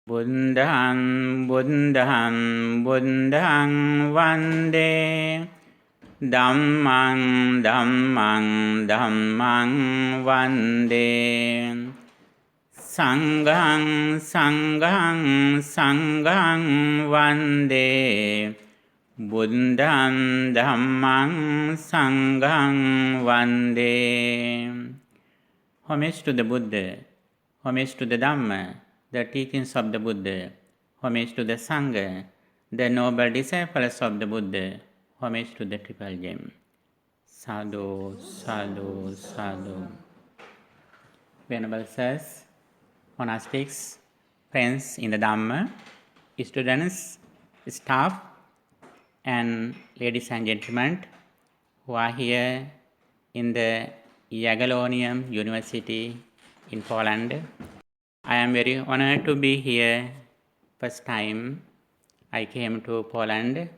Buddhaṃ Buddhaṃ Buddhaṃ Vande Dhammaṃ Dhammaṃ Dhammaṃ Vande Sanghaṃ Sanghaṃ Sanghaṃ Vande Buddhaṃ Dhammaṃ Sanghaṃ Vande. Homage to the Buddha, homage to the Dhamma, the teachings of the Buddha, homage to the Sangha, the noble disciples of the Buddha, homage to the Triple Gem. Sadhu, sadhu, sadhu. Venerable sirs, monastics, friends in the Dhamma, students, staff, and ladies and gentlemen who are here in the Jagiellonian University in Poland. I am very honored to be here. First time I came to Poland.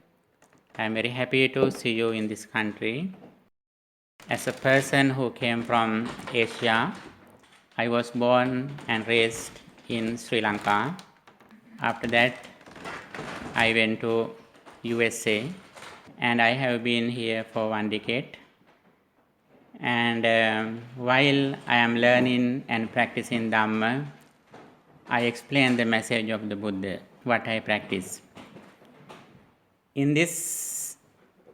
I am very happy to see you in this country. As a person who came from Asia, I was born and raised in Sri Lanka. After that, I went to USA and I have been here for 1 decade. And while I am learning and practicing Dhamma, I explain the message of the Buddha, what I practice. In this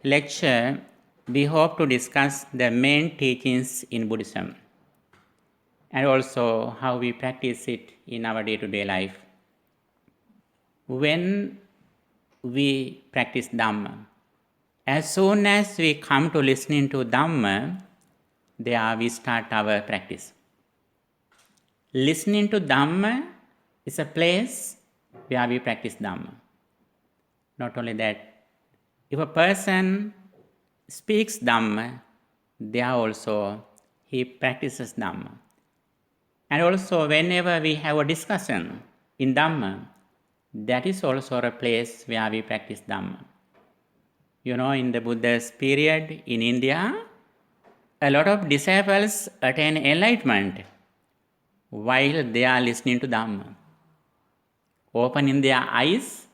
lecture, we hope to discuss the main teachings in Buddhism and also how we practice it in our day-to-day life. When we practice Dhamma, as soon as we come to listening to Dhamma, there we start our practice. Listening to Dhamma is a place where we practice Dhamma. Not only that, if a person speaks Dhamma, there also he practices Dhamma. And also whenever we have a discussion in Dhamma, that is also a place where we practice Dhamma. You know, in the Buddha's period in India, a lot of disciples attain enlightenment while they are listening to Dhamma. Opening their eyes,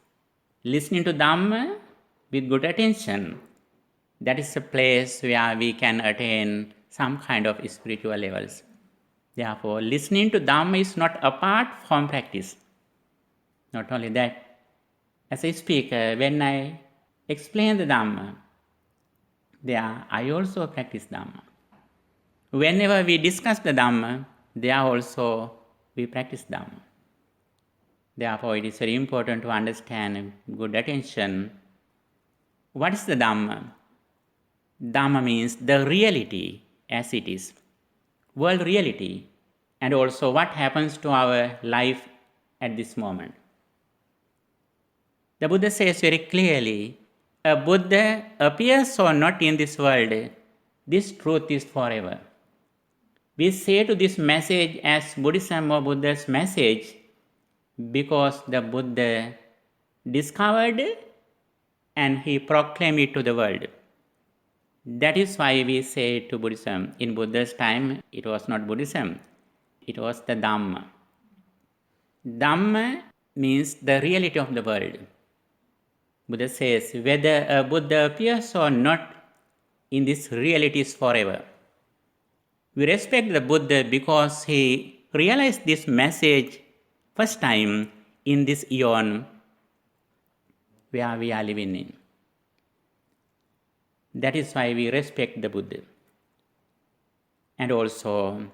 listening to Dhamma with good attention. That is a place where we can attain some kind of spiritual levels. Therefore, listening to Dhamma is not apart from practice. Not only that, as a speaker, when I explain the Dhamma, there I also practice Dhamma. Whenever we discuss the Dhamma, there also we practice Dhamma. Therefore, it is very important to understand with good attention what is the Dhamma. Dhamma means the reality as it is, world reality, and also what happens to our life at this moment. The Buddha says very clearly, a Buddha appears or not in this world, this truth is forever. We say to this message as Buddhism or Buddha's message because the Buddha discovered and he proclaimed it to the world. That is why we say to Buddhism. In Buddha's time, it was not Buddhism, it was the Dhamma. Dhamma means the reality of the world. Buddha says, whether a Buddha appears or not, in this reality is forever. We respect the Buddha because he realized this message first time in this eon where we are living in. That is why we respect the Buddha. And also,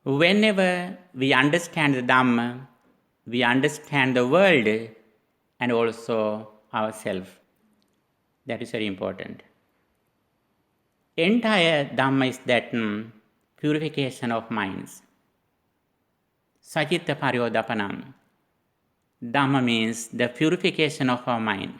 whenever we understand the Dhamma, we understand the world and also ourselves. That is very important. Entire Dhamma is that purification of minds. 𝒮𝓃 ℒ𝒶𝓃. Dhamma means the purification of our mind.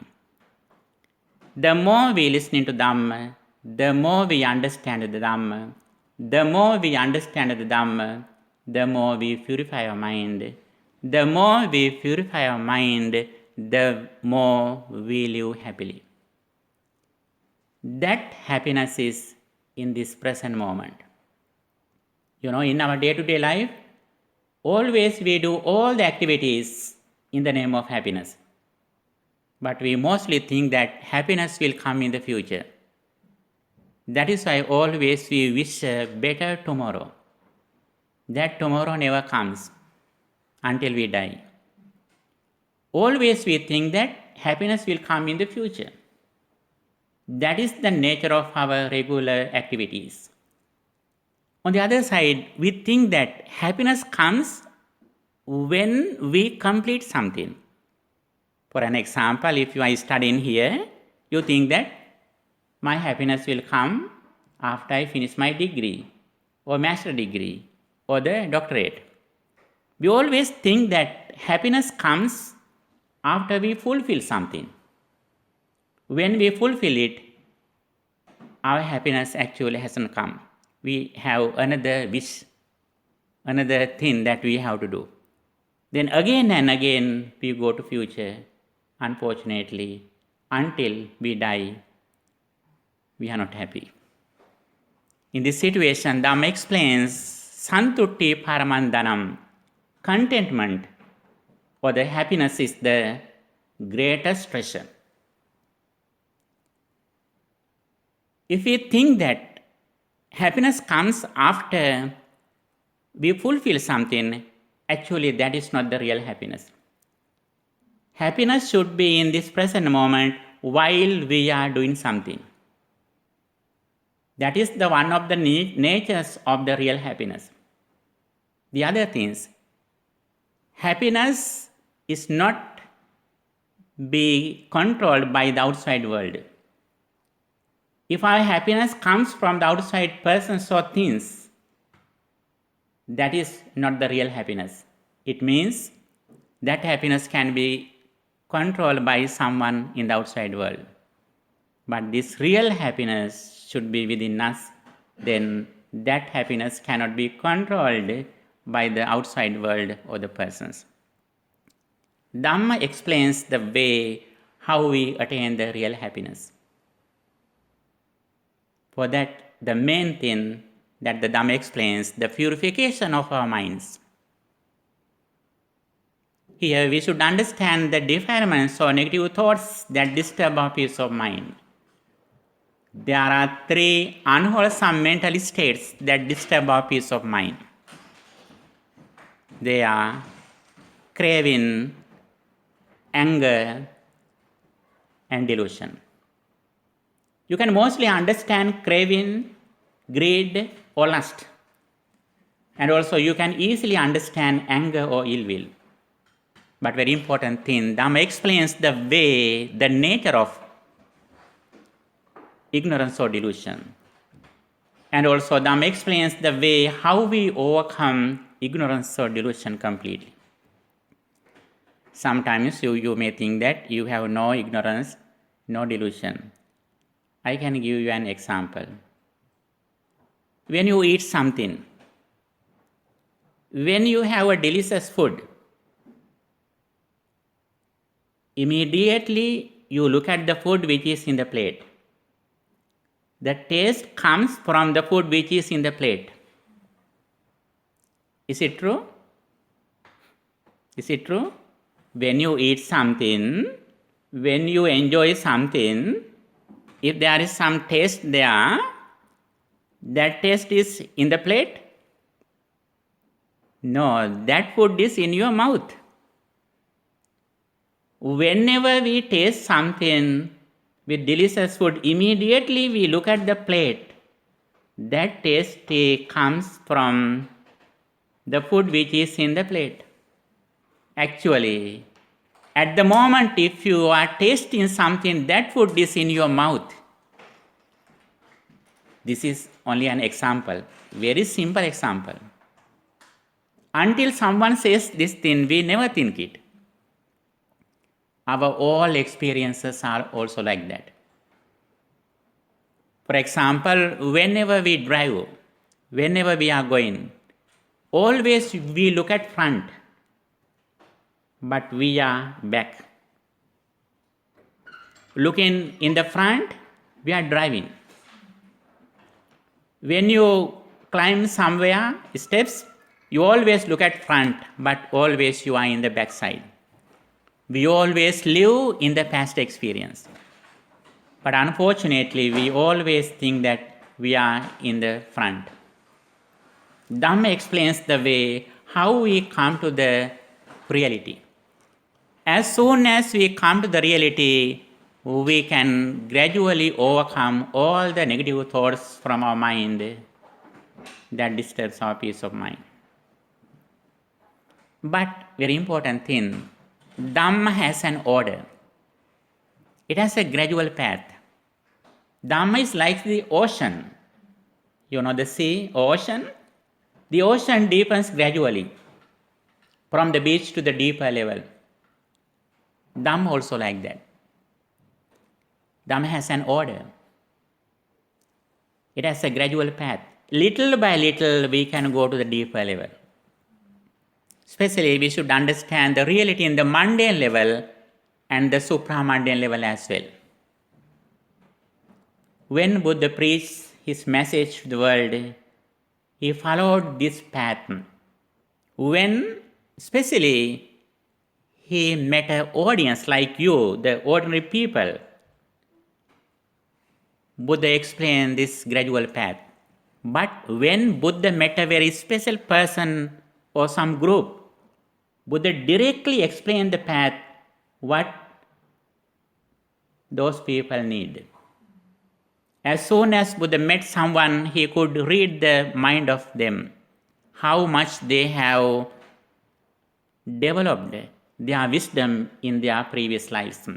The more we listen to Dhamma, the more we understand the Dhamma. The more we understand the Dhamma, the more we purify our mind. The more we purify our mind, the more we live happily. That happiness is in this present moment. You know, in our day-to-day life, always we do all the activities in the name of happiness. But we mostly think that happiness will come in the future. That is why always we wish a better tomorrow. That tomorrow never comes until we die. Always we think that happiness will come in the future. That is the nature of our regular activities. On the other side, we think that happiness comes when we complete something. For an example, if you are studying here, you think that my happiness will come after I finish my degree, or master degree, or the doctorate. We always think that happiness comes after we fulfill something. When we fulfill it, our happiness actually hasn't come. We have another wish, another thing that we have to do. Then again and again we go to future, unfortunately, until we die, we are not happy. In this situation, Dhamma explains Santutti Paramandanam, contentment or the happiness is the greatest treasure. If we think that happiness comes after we fulfill something, actually that is not the real happiness. Happiness should be in this present moment while we are doing something. That is the one of the natures of the real happiness. The other things, happiness is not be controlled by the outside world. If our happiness comes from the outside persons or things, that is not the real happiness. It means that happiness can be controlled by someone in the outside world. But this real happiness should be within us, then that happiness cannot be controlled by the outside world or the persons. Dhamma explains the way how we attain the real happiness. For that, the main thing that the Dhamma explains, the purification of our minds. Here we should understand the defilements or negative thoughts that disturb our peace of mind. There are 3 unwholesome mental states that disturb our peace of mind. They are craving, anger, and delusion. You can mostly understand craving, greed, or lust. And also you can easily understand anger or ill will. But very important thing, Dhamma explains the way, the nature of ignorance or delusion. And also Dhamma explains the way how we overcome ignorance or delusion completely. Sometimes you may think that you have no ignorance, no delusion. I can give you an example. When you eat something, when you have a delicious food, immediately you look at the food which is in the plate. The taste comes from the food which is in the plate. Is it true? Is it true? When you eat something, when you enjoy something, if there is some taste there, that taste is in the plate? No, that food is in your mouth. Whenever we taste something with delicious food, immediately we look at the plate. That taste comes from the food which is in the plate. Actually, at the moment if you are tasting something, that food is in your mouth. This is only an example, very simple example. Until someone says this thing, we never think it. Our all experiences are also like that. For example, whenever we drive, whenever we are going, always we look at front, but we are back. Looking in the front, we are driving. When you climb somewhere, steps, you always look at front, but always you are in the back side. We always live in the past experience. But unfortunately, we always think that we are in the front. Dhamma explains the way how we come to the reality. As soon as we come to the reality, we can gradually overcome all the negative thoughts from our mind that disturbs our peace of mind. But very important thing, Dhamma has an order. It has a gradual path. Dhamma is like the ocean. You know the sea, ocean? The ocean deepens gradually from the beach to the deeper level. Dhamma also like that. Dhamma has an order. It has a gradual path. Little by little, we can go to the deeper level. Especially, we should understand the reality in the mundane level and the supramundane level as well. When Buddha preached his message to the world, he followed this path. When, especially, he met an audience like you, the ordinary people, Buddha explained this gradual path. But when Buddha met a very special person or some group, Buddha directly explained the path, what those people need. As soon as Buddha met someone, he could read the mind of them, how much they have developed their wisdom in their previous lives.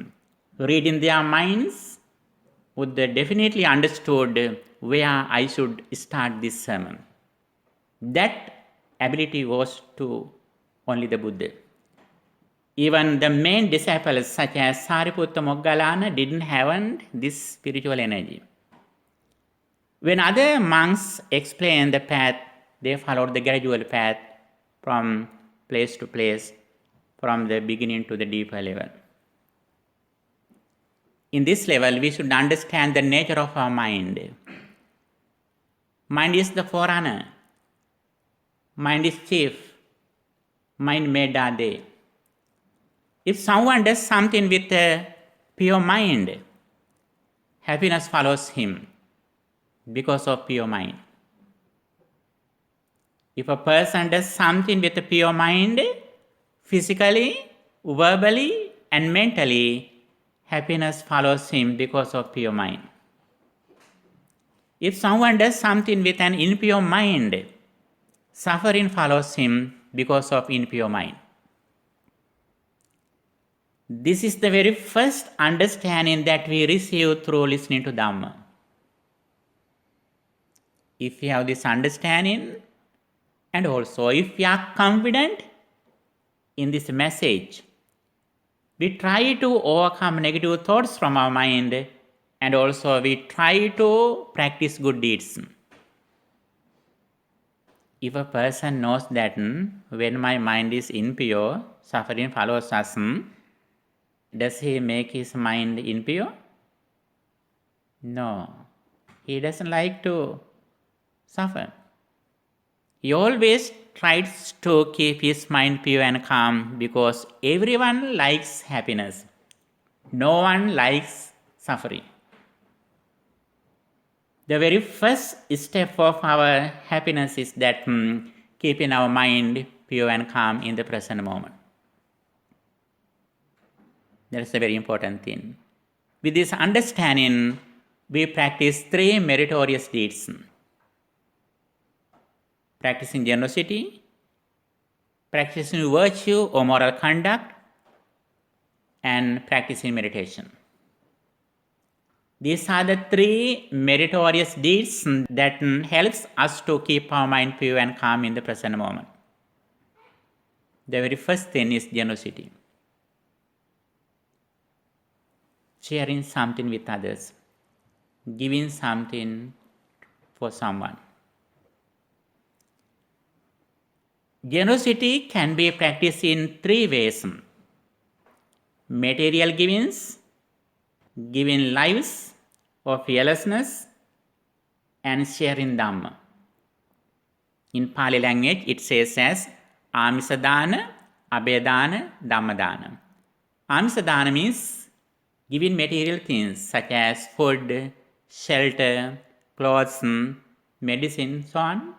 Reading their minds, Buddha definitely understood where I should start this sermon. That ability was to only the Buddha. Even the main disciples such as Sariputta Moggallana didn't have this spiritual energy. When other monks explained the path, they followed the gradual path from place to place, from the beginning to the deeper level. In this level, we should understand the nature of our mind. Mind is the forerunner. Mind is chief. Mind made our day. If someone does something with a pure mind, happiness follows him because of pure mind. If a person does something with a pure mind, physically, verbally, and mentally, happiness follows him because of pure mind. If someone does something with an impure mind, suffering follows him because of impure mind. This is the very first understanding that we receive through listening to Dhamma. If we have this understanding, and also if we are confident in this message, we try to overcome negative thoughts from our mind, and also we try to practice good deeds. If a person knows that when my mind is impure, suffering follows us, does he make his mind impure? No. He doesn't like to suffer. He always tries to keep his mind pure and calm because everyone likes happiness. No one likes suffering. The very first step of our happiness is that keeping our mind pure and calm in the present moment. That is a very important thing. With this understanding, we practice 3 meritorious deeds. Practicing generosity, practicing virtue or moral conduct, and practicing meditation. These are the 3 meritorious deeds that helps us to keep our mind pure and calm in the present moment. The very first thing is generosity. Sharing something with others, giving something for someone. Generosity can be practiced in 3 ways. Material givings, giving lives or fearlessness, and sharing Dhamma. In Pali language, it says as Amisadana, Abhedana, Dhammadana. Amisadana means giving material things such as food, shelter, clothes, medicine, so on.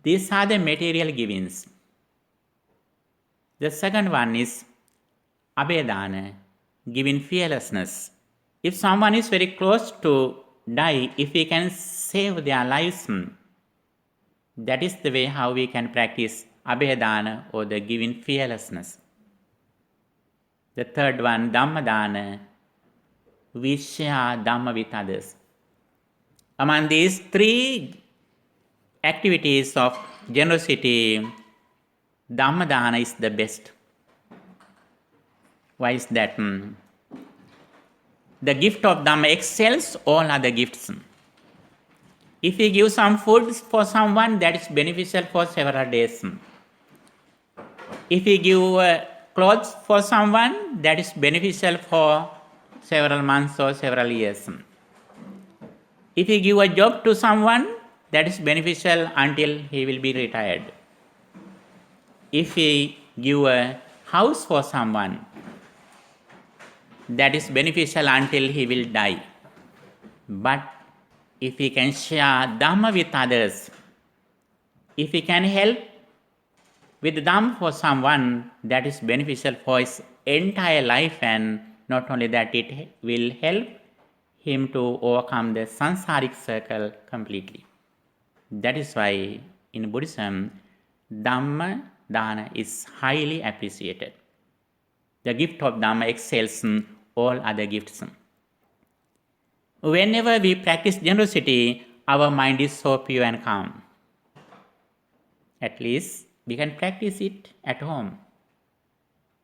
These are the material givings. The second one is abhedana, giving fearlessness. If someone is very close to die, if we can save their lives, that is the way how we can practice abhedana or the giving fearlessness. The third one, Dhammadana, we share Dhamma with others. Among these three activities of generosity, Dhammadana is the best. Why is that? The gift of Dhamma excels all other gifts. If we give some food for someone, that is beneficial for several days. If we give clothes for someone, that is beneficial for several months or several years. If we give a job to someone, that is beneficial until he will be retired. If we give a house for someone, that is beneficial until he will die. But if we can share Dhamma with others, if we can help with Dhamma for someone, that is beneficial for his entire life, and not only that, it will help him to overcome the samsaric circle completely. That is why in Buddhism, Dhamma Dana is highly appreciated. The gift of Dhamma excels all other gifts. Whenever we practice generosity, our mind is so pure and calm. At least we can practice it at home.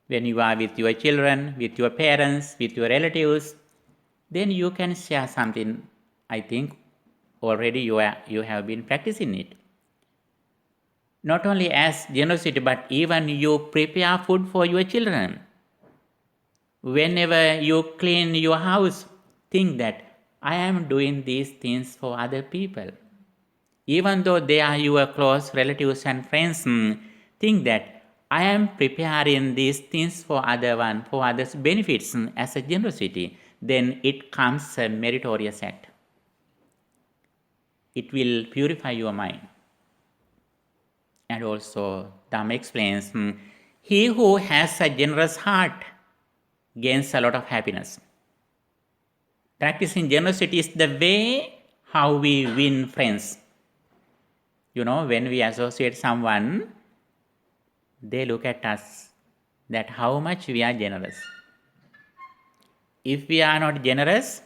When you are with your children, with your parents, with your relatives, then you can share something. I think already you have been practicing it. Not only as generosity, but even you prepare food for your children. Whenever you clean your house, think that I am doing these things for other people. Even though they are your close relatives and friends, think that I am preparing these things for others' benefits as a generosity. Then it comes a meritorious act. It will purify your mind. And also, Dhamma explains, he who has a generous heart gains a lot of happiness. Practicing generosity is the way how we win friends. When we associate someone, they look at us that how much we are generous. If we are not generous,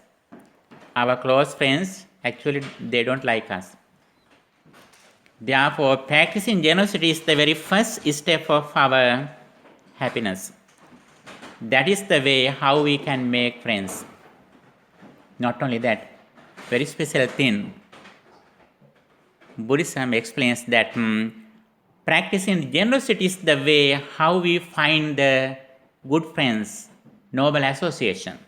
our close friends, actually they don't like us. Therefore, practicing generosity is the very first step of our happiness. That is the way how we can make friends. Not only that, very special thing, Buddhism explains that practicing generosity is the way how we find the good friends, noble association.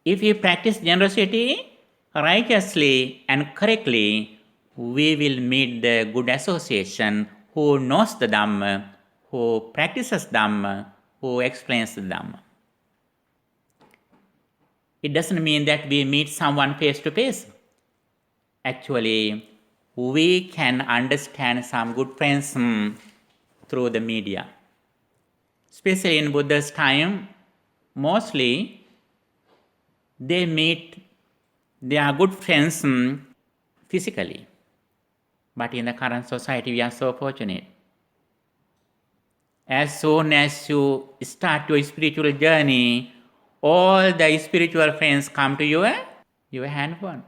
If we practice generosity righteously and correctly, we will meet the good association who knows the Dhamma, who practices Dhamma, who explains the Dhamma. It doesn't mean that we meet someone face to face. Actually, we can understand some good friends through the media. Especially in Buddha's time, mostly they meet their good friends physically. But in the current society, we are so fortunate. As soon as you start your spiritual journey, all the spiritual friends come to your handphone.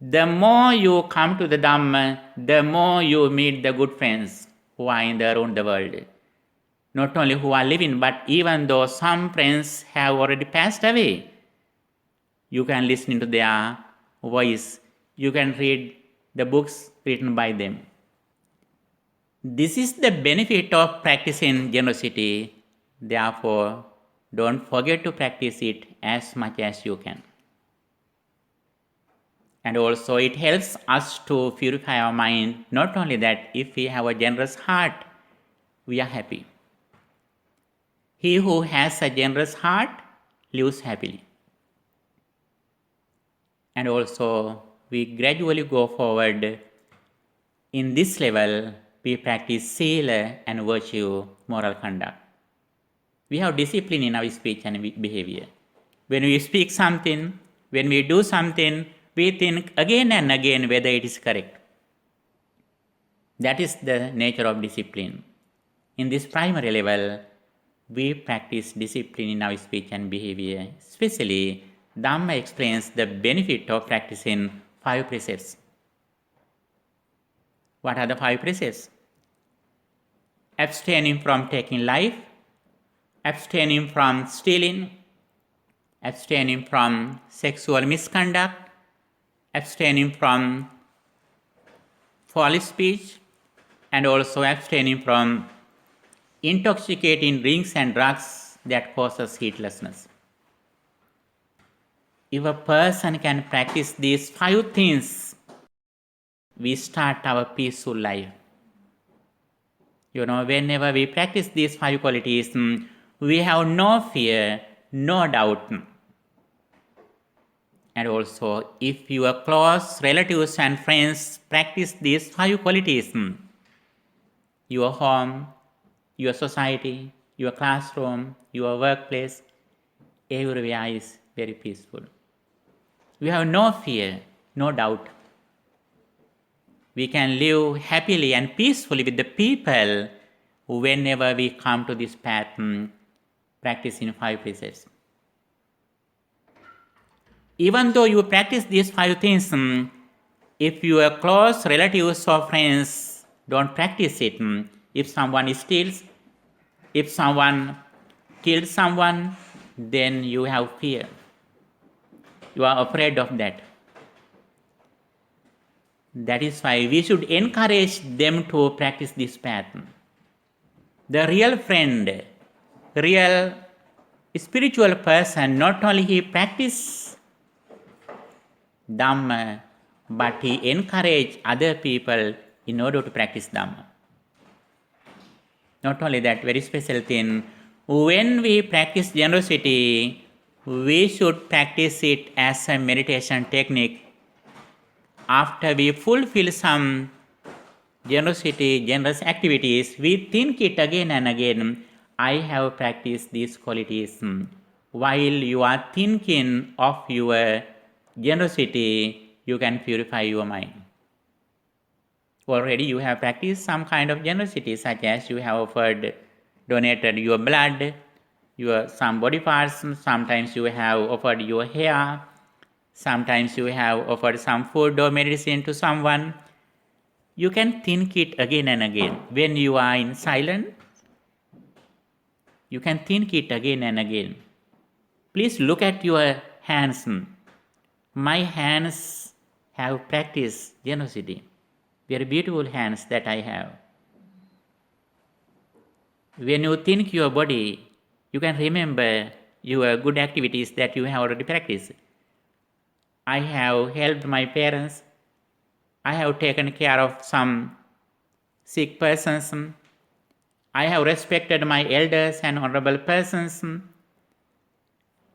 The more you come to the Dhamma, the more you meet the good friends who are around the world. Not only who are living, but even though some friends have already passed away, you can listen to their voice. You can read the books written by them. This is the benefit of practicing generosity. Therefore, don't forget to practice it as much as you can. And also it helps us to purify our mind. Not only that, if we have a generous heart, we are happy. He who has a generous heart lives happily. And also, we gradually go forward. In this level, we practice sila and virtue, moral conduct. We have discipline in our speech and behavior. When we speak something, when we do something, we think again and again whether it is correct. That is the nature of discipline. In this primary level, we practice discipline in our speech and behavior. Especially, Dhamma explains the benefit of practicing 5 precepts. What are the 5 precepts? Abstaining from taking life, abstaining from stealing, abstaining from sexual misconduct, abstaining from foul speech, and also abstaining from intoxicating drinks and drugs that causes heedlessness. If a person can practice these 5 things, we start our peaceful life. Whenever we practice these 5 qualities, we have no fear, no doubt. And also, if your close relatives and friends practice these 5 qualities, your home, your society, your classroom, your workplace, everywhere is very peaceful. We have no fear, no doubt. We can live happily and peacefully with the people whenever we come to this path, practicing 5 precepts. Even though you practice these 5 things, if your close relatives or friends don't practice it, if someone steals, if someone kills someone, then you have fear. You are afraid of that. That is why we should encourage them to practice this path. The real friend, real spiritual person, not only he practice Dhamma, but he encourage other people in order to practice Dhamma. Not only that, very special thing, when we practice generosity, we should practice it as a meditation technique. After we fulfill some generosity, generous activities, we think it again and again, I have practiced these qualities. While you are thinking of your generosity, you can purify your mind. Already you have practiced some kind of generosity, such as you have offered, donated your blood, some body parts, sometimes you have offered your hair, sometimes you have offered some food or medicine to someone. You can think it again and again. When you are in silence, you can think it again and again. Please look at your hands. My hands have practiced generosity. Very beautiful hands that I have. When you think your body, you can remember your good activities that you have already practiced. I have helped my parents. I have taken care of some sick persons. I have respected my elders and honorable persons.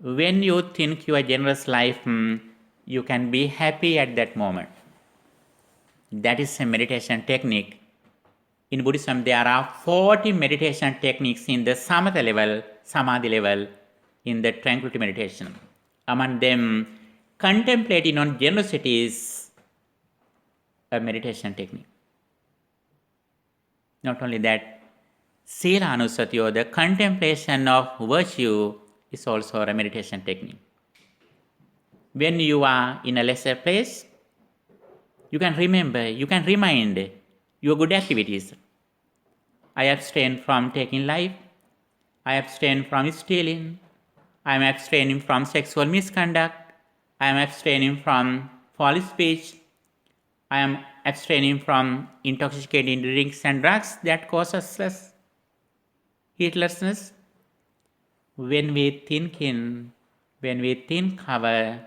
When you think your generous life, you can be happy at that moment. That is a meditation technique. In Buddhism, there are 40 meditation techniques in the samatha level, samadhi level, in the tranquility meditation. Among them, contemplating on generosity is a meditation technique. Not only that, sila anusati, or the contemplation of virtue, is also a meditation technique. When you are in a lesser place, you can remember, you can remind your good activities. I abstain from taking life. I abstain from stealing. I am abstaining from sexual misconduct. I am abstaining from foul speech. I am abstaining from intoxicating drinks and drugs that causes us heedlessness. When we think our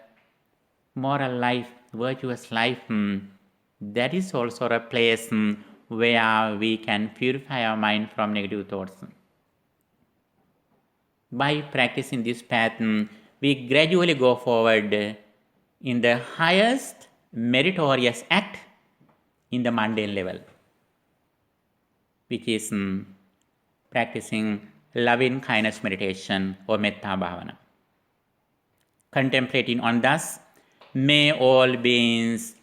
moral life, virtuous life, that is also a place where we can purify our mind from negative thoughts. By practicing this path, we gradually go forward in the highest meritorious act in the mundane level, which is practicing loving kindness meditation or metta bhavana. Contemplating on thus, may all beings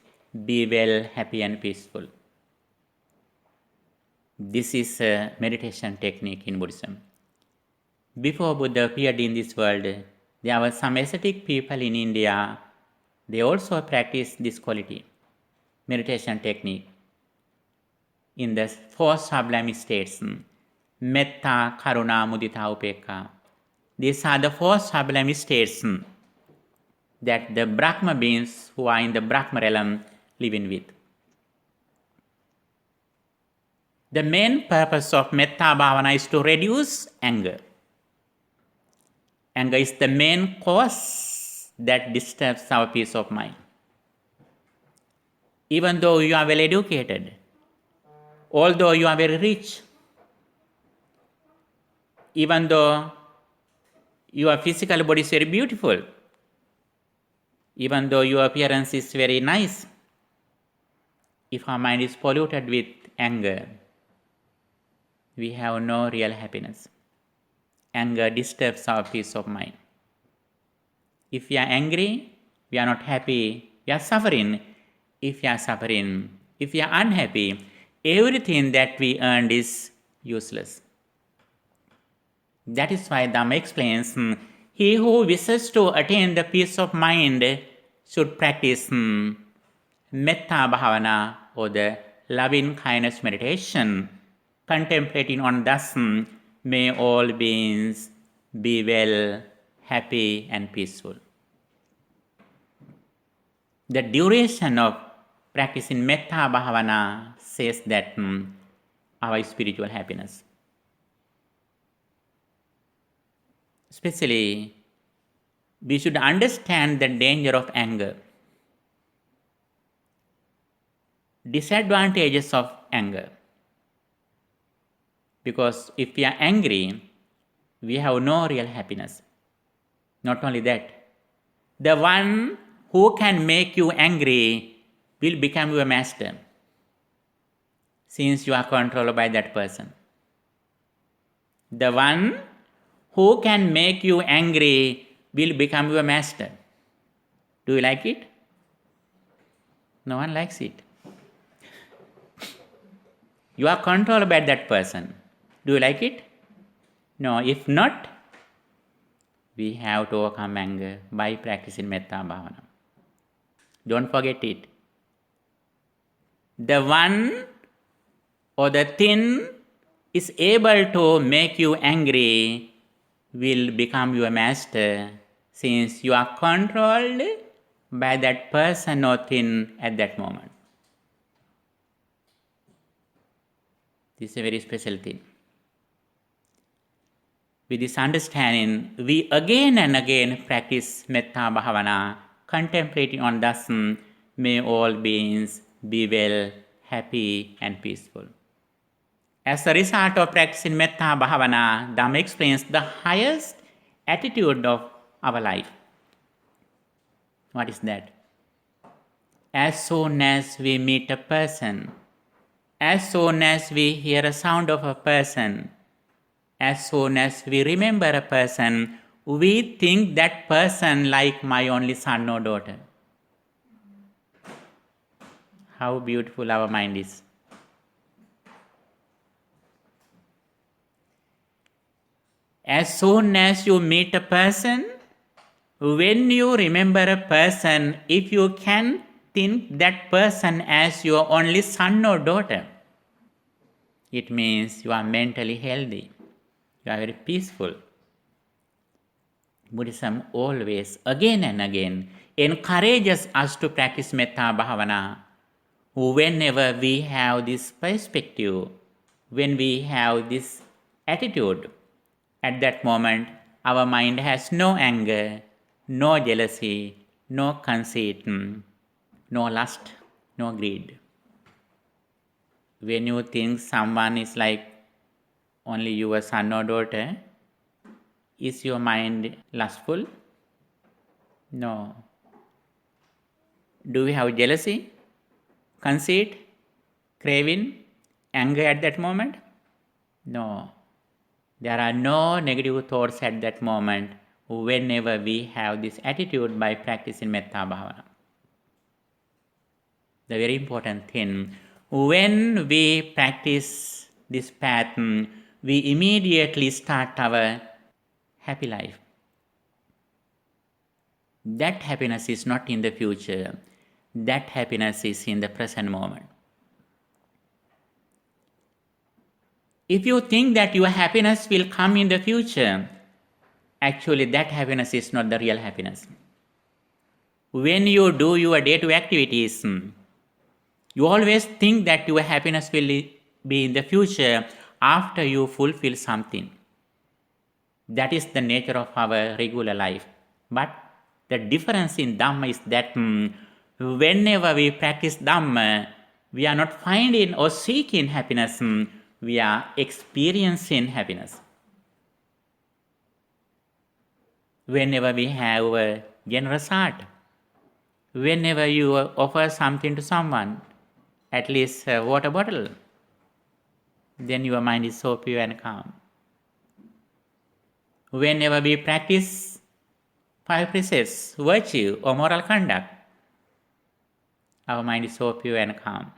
be well, happy and peaceful. This is a meditation technique in Buddhism. Before Buddha appeared in this world, there were some ascetic people in India. They also practiced this quality, meditation technique, in the four sublime states, metta, karuna, mudita, upekkha. These are the four sublime states that the Brahma beings who are in the Brahma realm live in with. The main purpose of metta bhavana is to reduce anger. Anger is the main cause that disturbs our peace of mind. Even though you are well educated, although you are very rich, even though your physical body is very beautiful, even though your appearance is very nice, if our mind is polluted with anger, we have no real happiness. Anger disturbs our peace of mind. If we are angry, we are not happy, we are suffering. If we are suffering, if we are unhappy, everything that we earned is useless. That is why Dhamma explains, he who wishes to attain the peace of mind should practice metta bhavana or the loving kindness meditation, contemplating on thus, may all beings be well, happy and peaceful. The duration of practicing metta bhavana says that our spiritual happiness. Especially, we should understand the danger of anger, disadvantages of anger. Because if we are angry, we have no real happiness. Not only that, the one who can make you angry will become your master, since you are controlled by that person. The one who can make you angry will become your master. Do you like it? No one likes it. You are controlled by that person. Do you like it? No, if not, we have to overcome anger by practicing metta bhavana. Don't forget it. The one or the thing is able to make you angry will become your master, since you are controlled by that person or thing at that moment. This is a very special thing. With this understanding, we again and again practice metta bhavana, contemplating on thus, may all beings be well, happy and peaceful. As a result of practicing metta bhavana, Dhamma explains the highest attitude of our life. What is that? As soon as we meet a person, as soon as we hear a sound of a person, as soon as we remember a person, we think that person like my only son or daughter. How beautiful our mind is. As soon as you meet a person, when you remember a person, if you can think that person as your only son or daughter, it means you are mentally healthy. You are very peaceful. Buddhism always, again and again, encourages us to practice metta bhavana. Whenever we have this perspective, when we have this attitude, at that moment, our mind has no anger, no jealousy, no conceit, no lust, no greed. When you think someone is like only your son or daughter, Is your mind lustful? No. Do we have jealousy, conceit, craving, anger at that moment? No. There are no negative thoughts at that moment whenever we have this attitude by practicing Metta Bhavana. The very important thing, when we practice this path, we immediately start our happy life. That happiness is not in the future. That happiness is in the present moment. If you think that your happiness will come in the future, actually that happiness is not the real happiness. When you do your day-to-day activities, you always think that your happiness will be in the future after you fulfill something. That is the nature of our regular life. But the difference in Dhamma is that whenever we practice Dhamma, we are not finding or seeking happiness, we are experiencing happiness. Whenever we have a generous heart, whenever you offer something to someone, at least a water bottle, then your mind is so pure and calm. Whenever we practice 5 precepts, virtue or moral conduct, our mind is so pure and calm.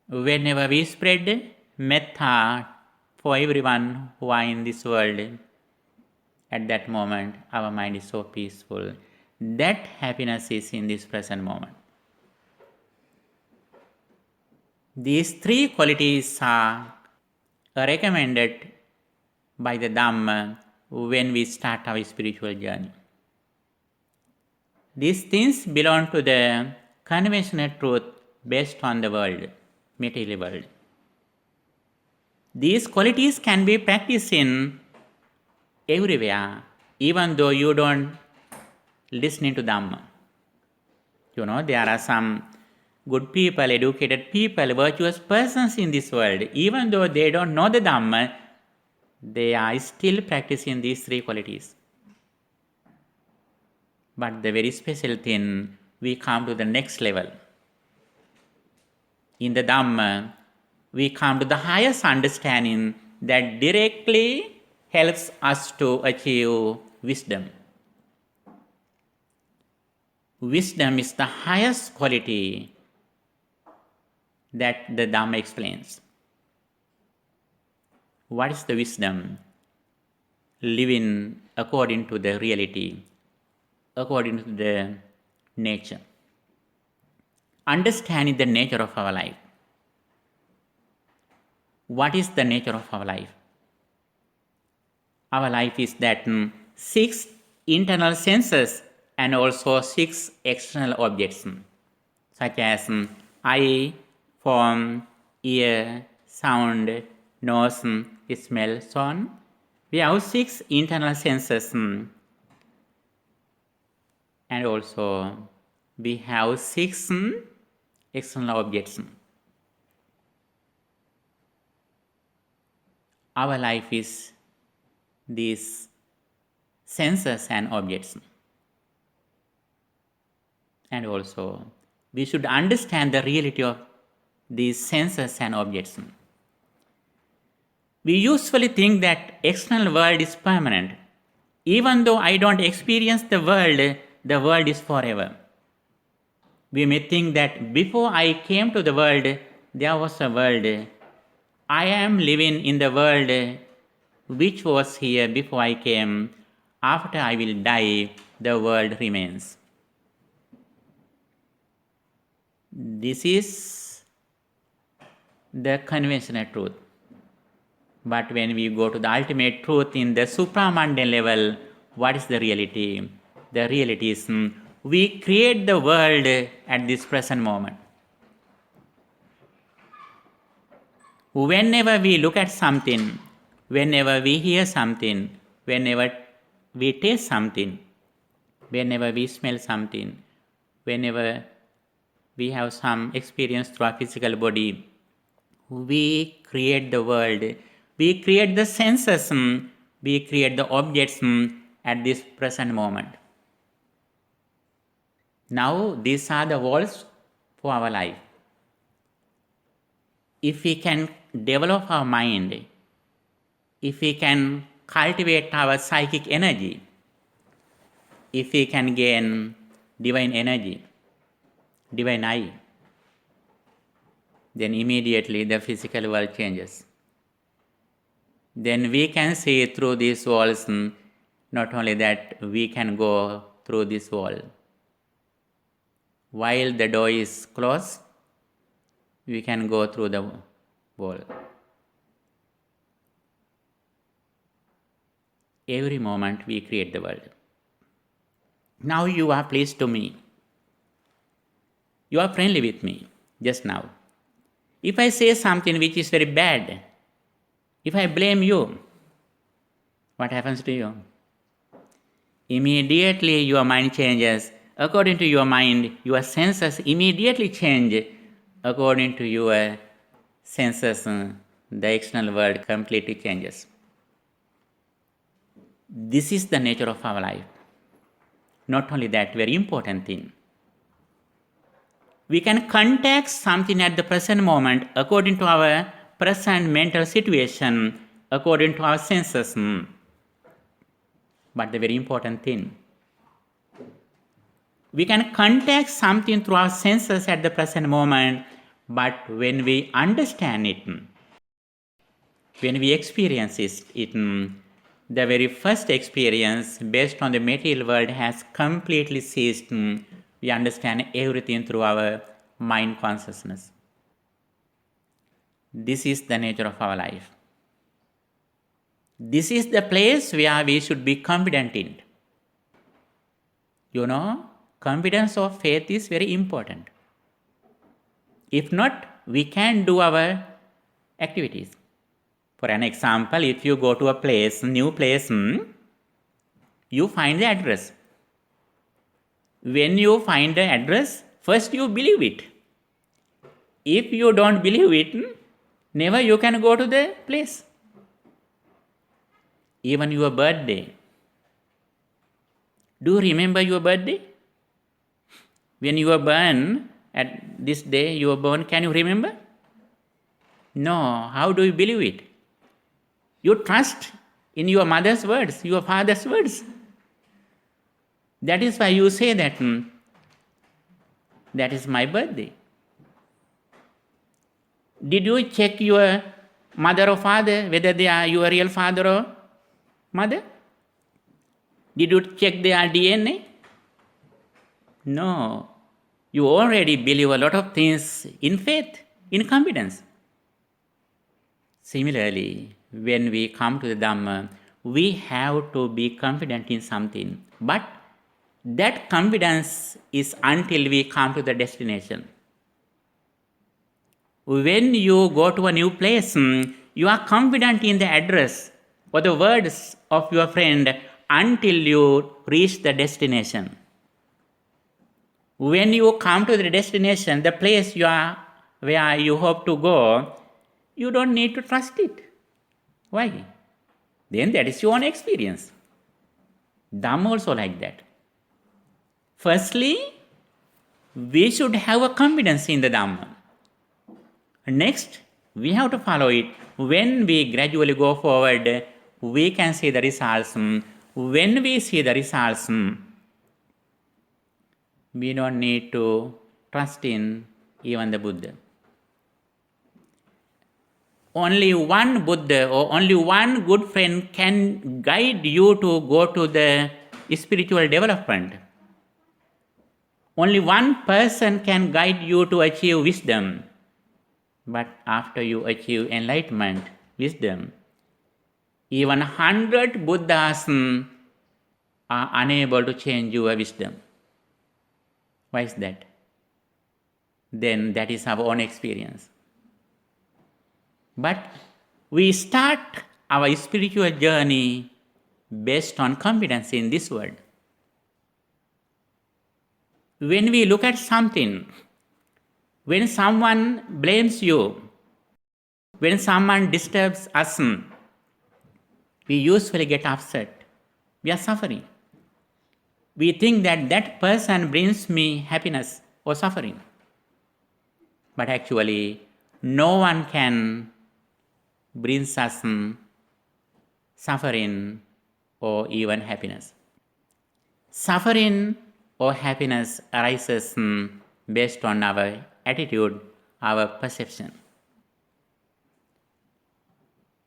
Whenever we spread metta for everyone who are in this world, at that moment our mind is so peaceful. That happiness is in this present moment. These 3 qualities are recommended by the Dhamma when we start our spiritual journey. These things belong to the conventional truth based on the world, material world. These qualities can be practiced in everywhere, even though you don't listen to Dhamma. There are some good people, educated people, virtuous persons in this world. Even though they don't know the Dhamma, they are still practicing these 3 qualities. But the very special thing, we come to the next level. In the Dhamma, we come to the highest understanding that directly helps us to achieve wisdom. Wisdom is the highest quality that the Dhamma explains. What is the wisdom? Living according to the reality, according to the nature. Understanding the nature of our life. What is the nature of our life? Our life is that 6 internal senses and also 6 external objects, such as eye, form, ear, sound, nose, smell, so on. We have 6 internal senses and also we have 6 external objects. Our life is these senses and objects. And also we should understand the reality of these senses and objects. We usually think that external world is permanent. Even though I don't experience the world is forever. We may think that before I came to the world, there was a world. I am living in the world which was here before I came. After I will die, the world remains. This is the conventional truth. But when we go to the ultimate truth in the supramundane level, what is the reality? The reality is we create the world at this present moment. Whenever we look at something, whenever we hear something, whenever we taste something, whenever we smell something, whenever we have some experience through our physical body, we create the world. We create the senses we create the objects at this present moment. Now, these are the walls for our life. If we can develop our mind, if we can cultivate our psychic energy, if we can gain divine energy, divine eye, then immediately the physical world changes. Then we can see through these walls, not only that, we can go through this wall. While the door is closed, we can go through the wall. Every moment we create the world. Now you are pleased to me. You are friendly with me just now. If I say something which is very bad, if I blame you, what happens to you? Immediately your mind changes. According to your mind, your senses immediately change. According to your senses, the external world completely changes. This is the nature of our life. Not only that, very important thing. We can contact something at the present moment according to our present mental situation, according to our senses. But the very important thing, we can contact something through our senses at the present moment, but when we understand it, when we experience it, the very first experience based on the material world has completely ceased. We understand everything through our mind consciousness. This is the nature of our life. This is the place where we should be confident in. Confidence of faith is very important. If not, we can't do our activities. For an example, if you go to a place, new place, you find the address. When you find the address, first you believe it. If you don't believe it, never you can go to the place. Even your birthday. Do you remember your birthday? When you were born, at this day you were born, can you remember? No. How do you believe it? You trust in your mother's words, your father's words. That is why you say that, that is my birthday. Did you check your mother or father, whether they are your real father or mother? Did you check their DNA? No. You already believe a lot of things in faith, in confidence. Similarly, when we come to the Dhamma, we have to be confident in something. But that confidence is until we come to the destination. When you go to a new place, you are confident in the address or the words of your friend until you reach the destination. When you come to the destination, the place where you hope to go, you don't need to trust it. Why? Then that is your own experience. Dhamma also like that. Firstly, we should have a confidence in the Dhamma. Next, we have to follow it. When we gradually go forward, we can see the results. When we see the results, we don't need to trust in even the Buddha. Only one Buddha or only one good friend can guide you to go to the spiritual development. Only one person can guide you to achieve wisdom. But after you achieve enlightenment, wisdom, even 100 Buddhas are unable to change your wisdom. Why is that? Then that is our own experience. But we start our spiritual journey based on confidence in this world. When we look at something, when someone blames you, when someone disturbs us, we usually get upset. We are suffering. We think that that person brings me happiness or suffering. But actually, no one can bring us suffering or even happiness. Suffering or happiness arises based on our attitude, our perception.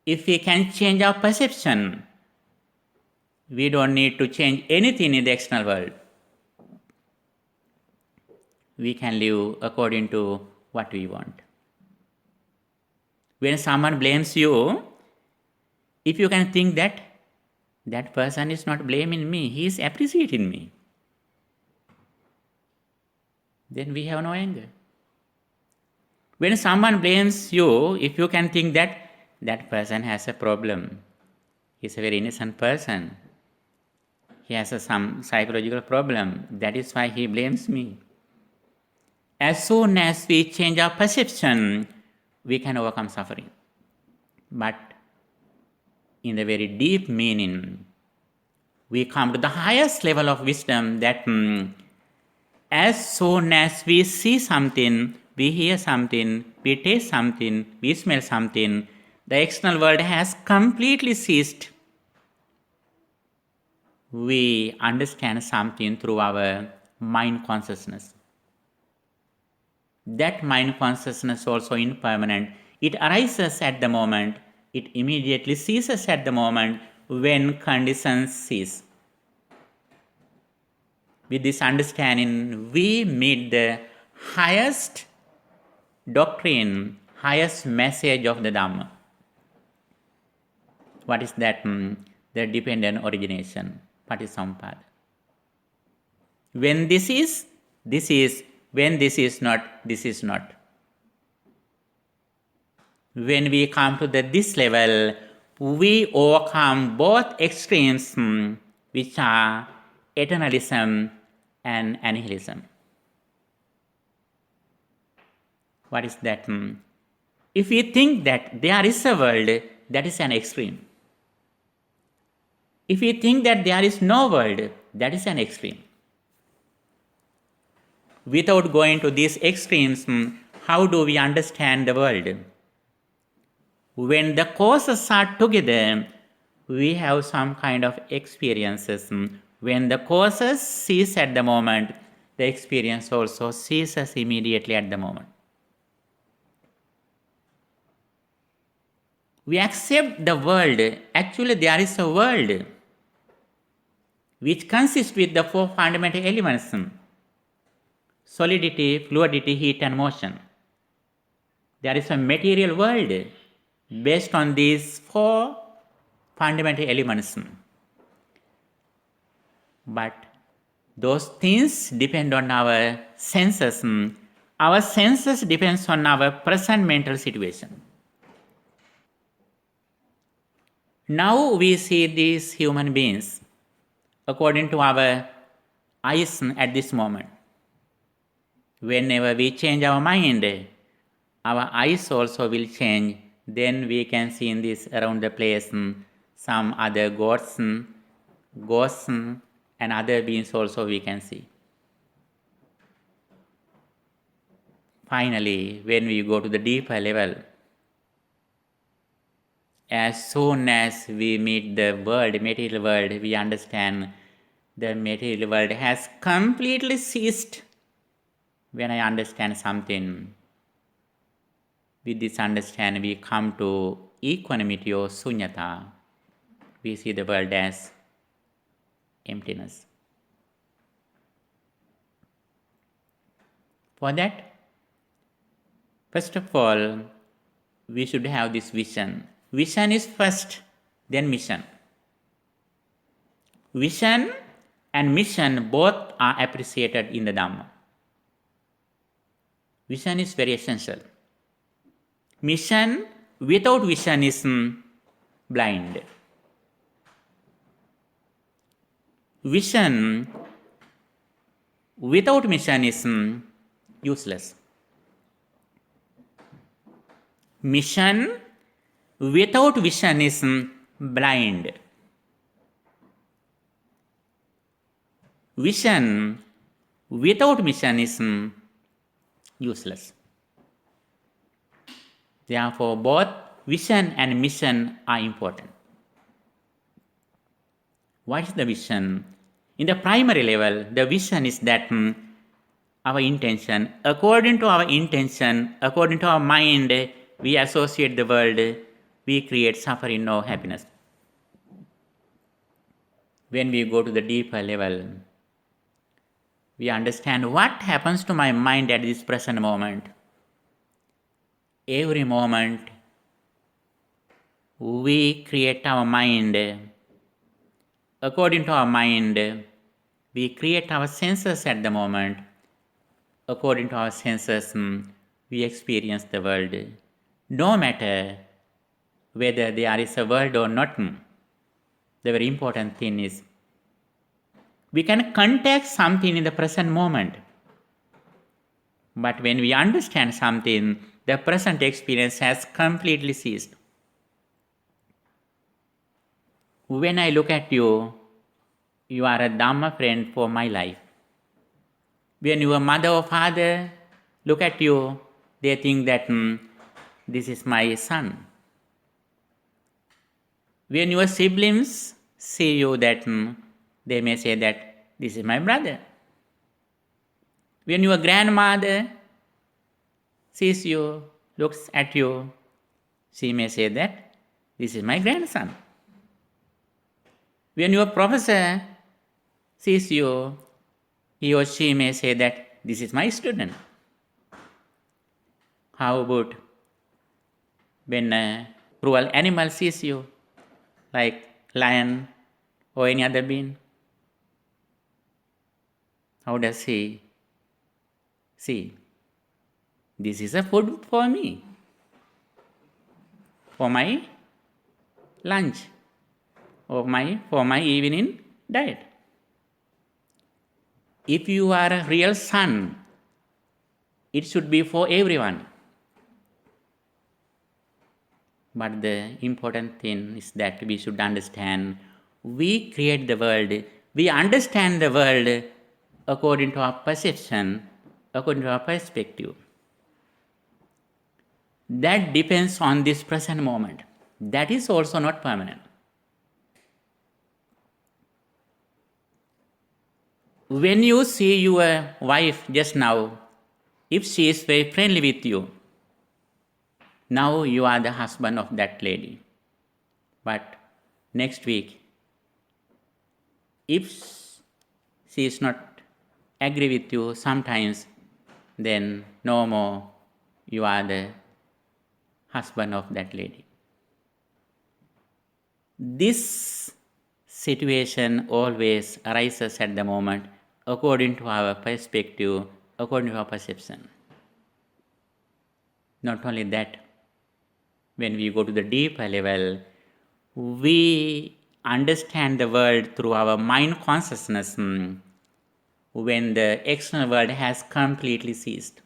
If we can change our perception, we don't need to change anything in the external world. We can live according to what we want. When someone blames you, if you can think that that person is not blaming me, he is appreciating me, then we have no anger. When someone blames you, if you can think that that person has a problem, he is a very innocent person, he has some psychological problem, that is why he blames me. As soon as we change our perception, we can overcome suffering. But in the very deep meaning, we come to the highest level of wisdom that as soon as we see something, we hear something, we taste something, we smell something, the external world has completely ceased. We understand something through our mind consciousness. That mind consciousness also impermanent. It arises at the moment, it immediately ceases at the moment when conditions cease. With this understanding, we meet the highest doctrine, highest message of the Dhamma. What is that? The dependent origination, Patisampada. When this is, this is. When this is not, this is not. When we come to this level, we overcome both extremes, which are eternalism and annihilism. What is that? If we think that there is a world, that is an extreme. If we think that there is no world, that is an extreme. Without going to these extremes, how do we understand the world? When the causes are together, we have some kind of experiences. When the causes cease at the moment, the experience also ceases immediately at the moment. We accept the world. Actually, there is a world which consists with the four fundamental elements: solidity, fluidity, heat and motion. There is a material world based on these four fundamental elements. But those things depend on our senses. Our senses depends on our present mental situation. Now we see these human beings according to our eyes at this moment. Whenever we change our mind, our eyes also will change. Then we can see in this around the place some other gods, ghosts, and other beings also we can see. Finally, when we go to the deeper level, as soon as we meet the world, material world, we understand the material world has completely ceased. When I understand something, with this understanding we come to equanimity or sunyata. We see the world as emptiness. For that, first of all, we should have this vision. Vision is first, then mission. Vision and mission both are appreciated in the Dhamma. Vision is very essential. Mission without vision is blind. Vision without mission is useless. Mission without vision is blind. Vision without mission is useless. Therefore, both vision and mission are important. What is the vision? In the primary level, the vision is that our intention, according to our intention, according to our mind, we associate the world, we create suffering or happiness. When we go to the deeper level, we understand what happens to my mind at this present moment. Every moment, we create our mind. According to our mind, we create our senses at the moment. According to our senses, we experience the world. No matter whether there is a world or not, the very important thing is we can contact something in the present moment. But when we understand something, the present experience has completely ceased. When I look at you, you are a Dhamma friend for my life. When your mother or father look at you, they think that this is my son. When your siblings see you, that they may say that this is my brother. When your grandmother sees you, looks at you, she may say that this is my grandson. When your professor sees you, he or she may say that this is my student. How about when a cruel animal sees you, like lion or any other being? How does he see? This is a food for me, for my lunch, or for my evening diet. If you are a real son, it should be for everyone. But the important thing is that we should understand we create the world, we understand the world according to our perception, according to our perspective. That depends on this present moment. That is also not permanent. When you see your wife just now, if she is very friendly with you, now you are the husband of that lady. But next week, if she is not agree with you sometimes, then no more you are the husband of that lady. This situation always arises at the moment according to our perspective, according to our perception. Not only that, when we go to the deeper level, we understand the world through our mind consciousness when the external world has completely ceased.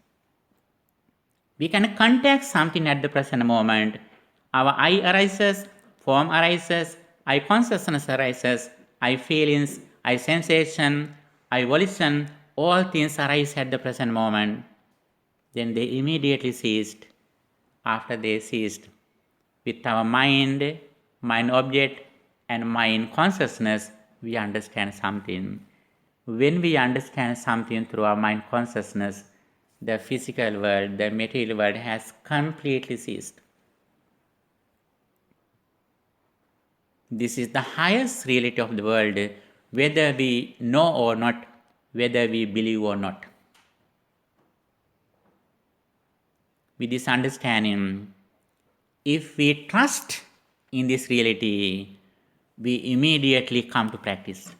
We can contact something at the present moment. Our eye arises, form arises, eye consciousness arises, eye feelings, eye sensation, eye volition, all things arise at the present moment. Then they immediately ceased. After they ceased, with our mind, mind object, and mind consciousness, we understand something. When we understand something through our mind consciousness, the physical world, the material world has completely ceased. This is the highest reality of the world, whether we know or not, whether we believe or not. With this understanding, if we trust in this reality, we immediately come to practice.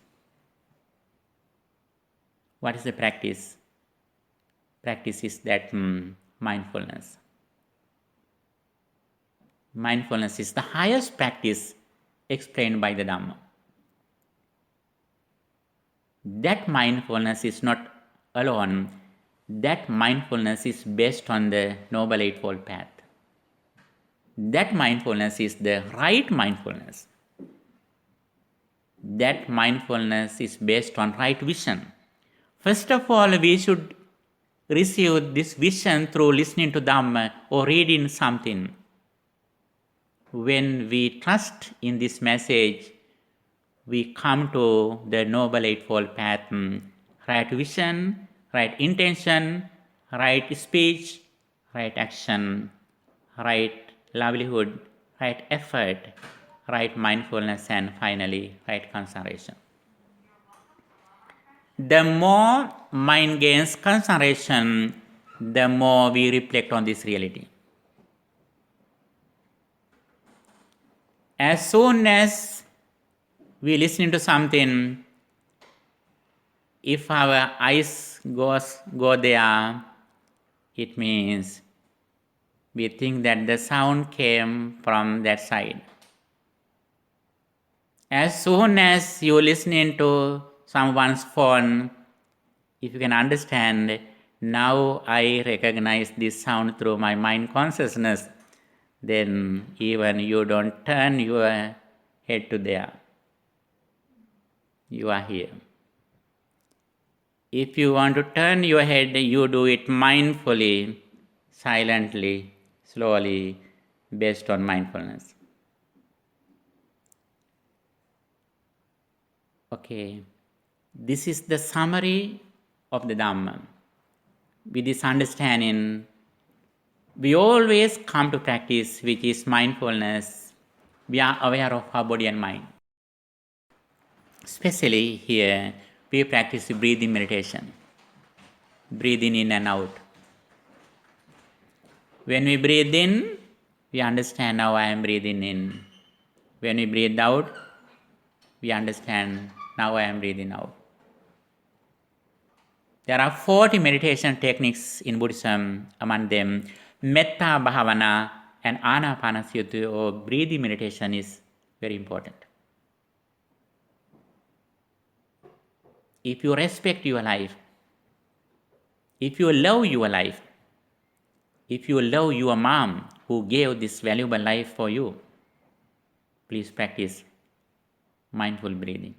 What is the practice? Practice is that mindfulness. Mindfulness is the highest practice explained by the Dhamma. That mindfulness is not alone. That mindfulness is based on the Noble Eightfold Path. That mindfulness is the right mindfulness. that mindfulness is based on right vision. First of all, we should receive this vision through listening to Dhamma or reading something. When we trust in this message, we come to the Noble Eightfold Path. Right vision, right intention, right speech, right action, right livelihood, right effort, right mindfulness, and finally, right concentration. The more mind gains concentration, the more we reflect on this reality. As soon as we listen to something, if our eyes go there, it means we think that the sound came from that side. As soon as you listening to someone's phone, if you can understand, now I recognize this sound through my mind consciousness, then even you don't turn your head to there. You are here. If you want to turn your head, you do it mindfully, silently, slowly, based on mindfulness. Okay, this is the summary of the Dhamma. With this understanding, we always come to practice, which is mindfulness. We are aware of our body and mind. Especially here, we practice breathing meditation. Breathing in and out. When we breathe in, we understand now I am breathing in. When we breathe out, we understand now I am breathing out. There are 40 meditation techniques in Buddhism. Among them, Metta Bhavana and Anapanasati or breathing meditation is very important. If you respect your life, if you love your life, if you love your mom who gave this valuable life for you, please practice mindful breathing.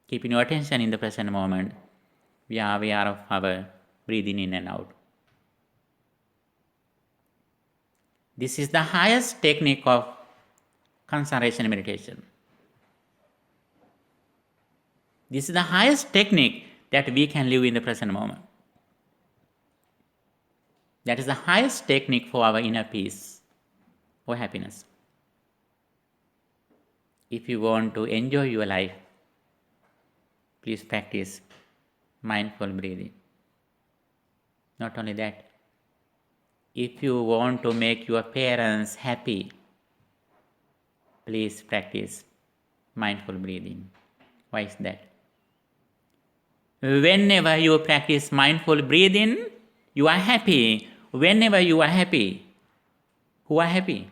Keeping your attention in the present moment, we are aware of our breathing in and out. This is the highest technique of concentration meditation. This is the highest technique that we can live in the present moment. That is the highest technique for our inner peace or happiness. If you want to enjoy your life, please practice mindful breathing. Not only that, if you want to make your parents happy, please practice mindful breathing. Why is that? Whenever you practice mindful breathing, you are happy. Whenever you are happy, who are happy?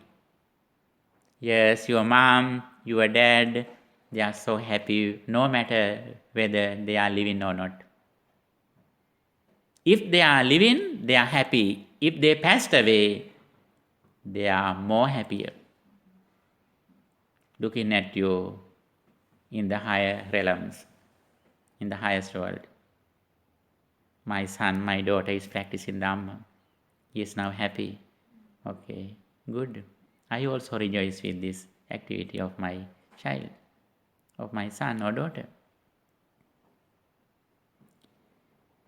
Yes, your mom, your dad, they are so happy no matter whether they are living or not. If they are living, they are happy. If they passed away, they are more happier. Looking at you in the higher realms, in the highest world. My son, my daughter is practicing Dhamma. He is now happy. Okay, good. I also rejoice with this activity of my child, of my son or daughter.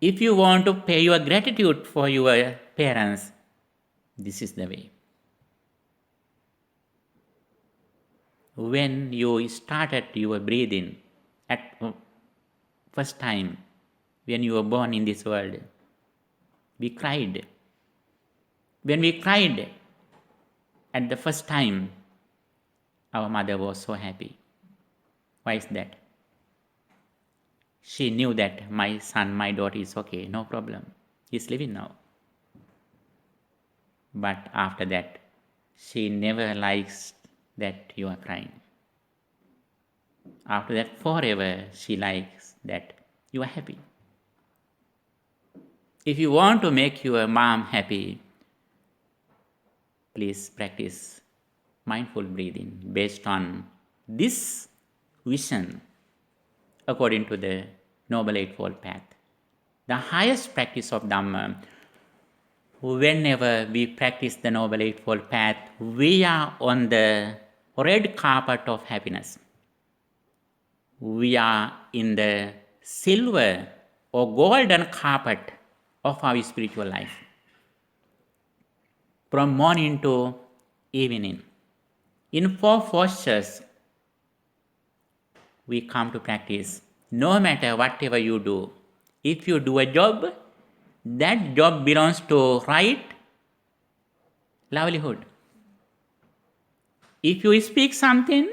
If you want to pay your gratitude for your parents, this is the way. When you started your breathing at first time, when you were born in this world, we cried. When we cried at the first time, our mother was so happy. Why is that? She knew that my son, my daughter is okay, no problem. He's living now. But after that, she never likes that you are crying. After that, forever, she likes that you are happy. If you want to make your mom happy, please practice mindful breathing based on this vision according to the Noble Eightfold Path. The highest practice of Dhamma, whenever we practice the Noble Eightfold Path, we are on the red carpet of happiness. We are in the silver or golden carpet of our spiritual life. From morning to evening, in 4 postures, we come to practice. No matter whatever you do, if you do a job, that job belongs to right livelihood. If you speak something,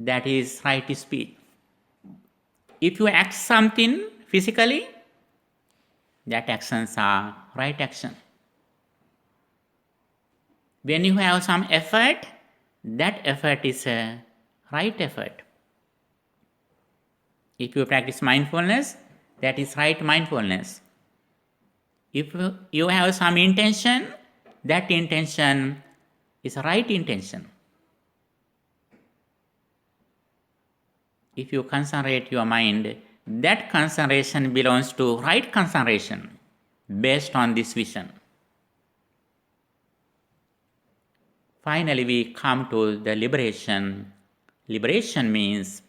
that is right speech. If you act something physically, that actions are right action. When you have some effort, that effort is a right effort. If you practice mindfulness, that is right mindfulness. If you have some intention, that intention is right intention. If you concentrate your mind, that concentration belongs to right concentration based on this vision. Finally, we come to the liberation. Liberation means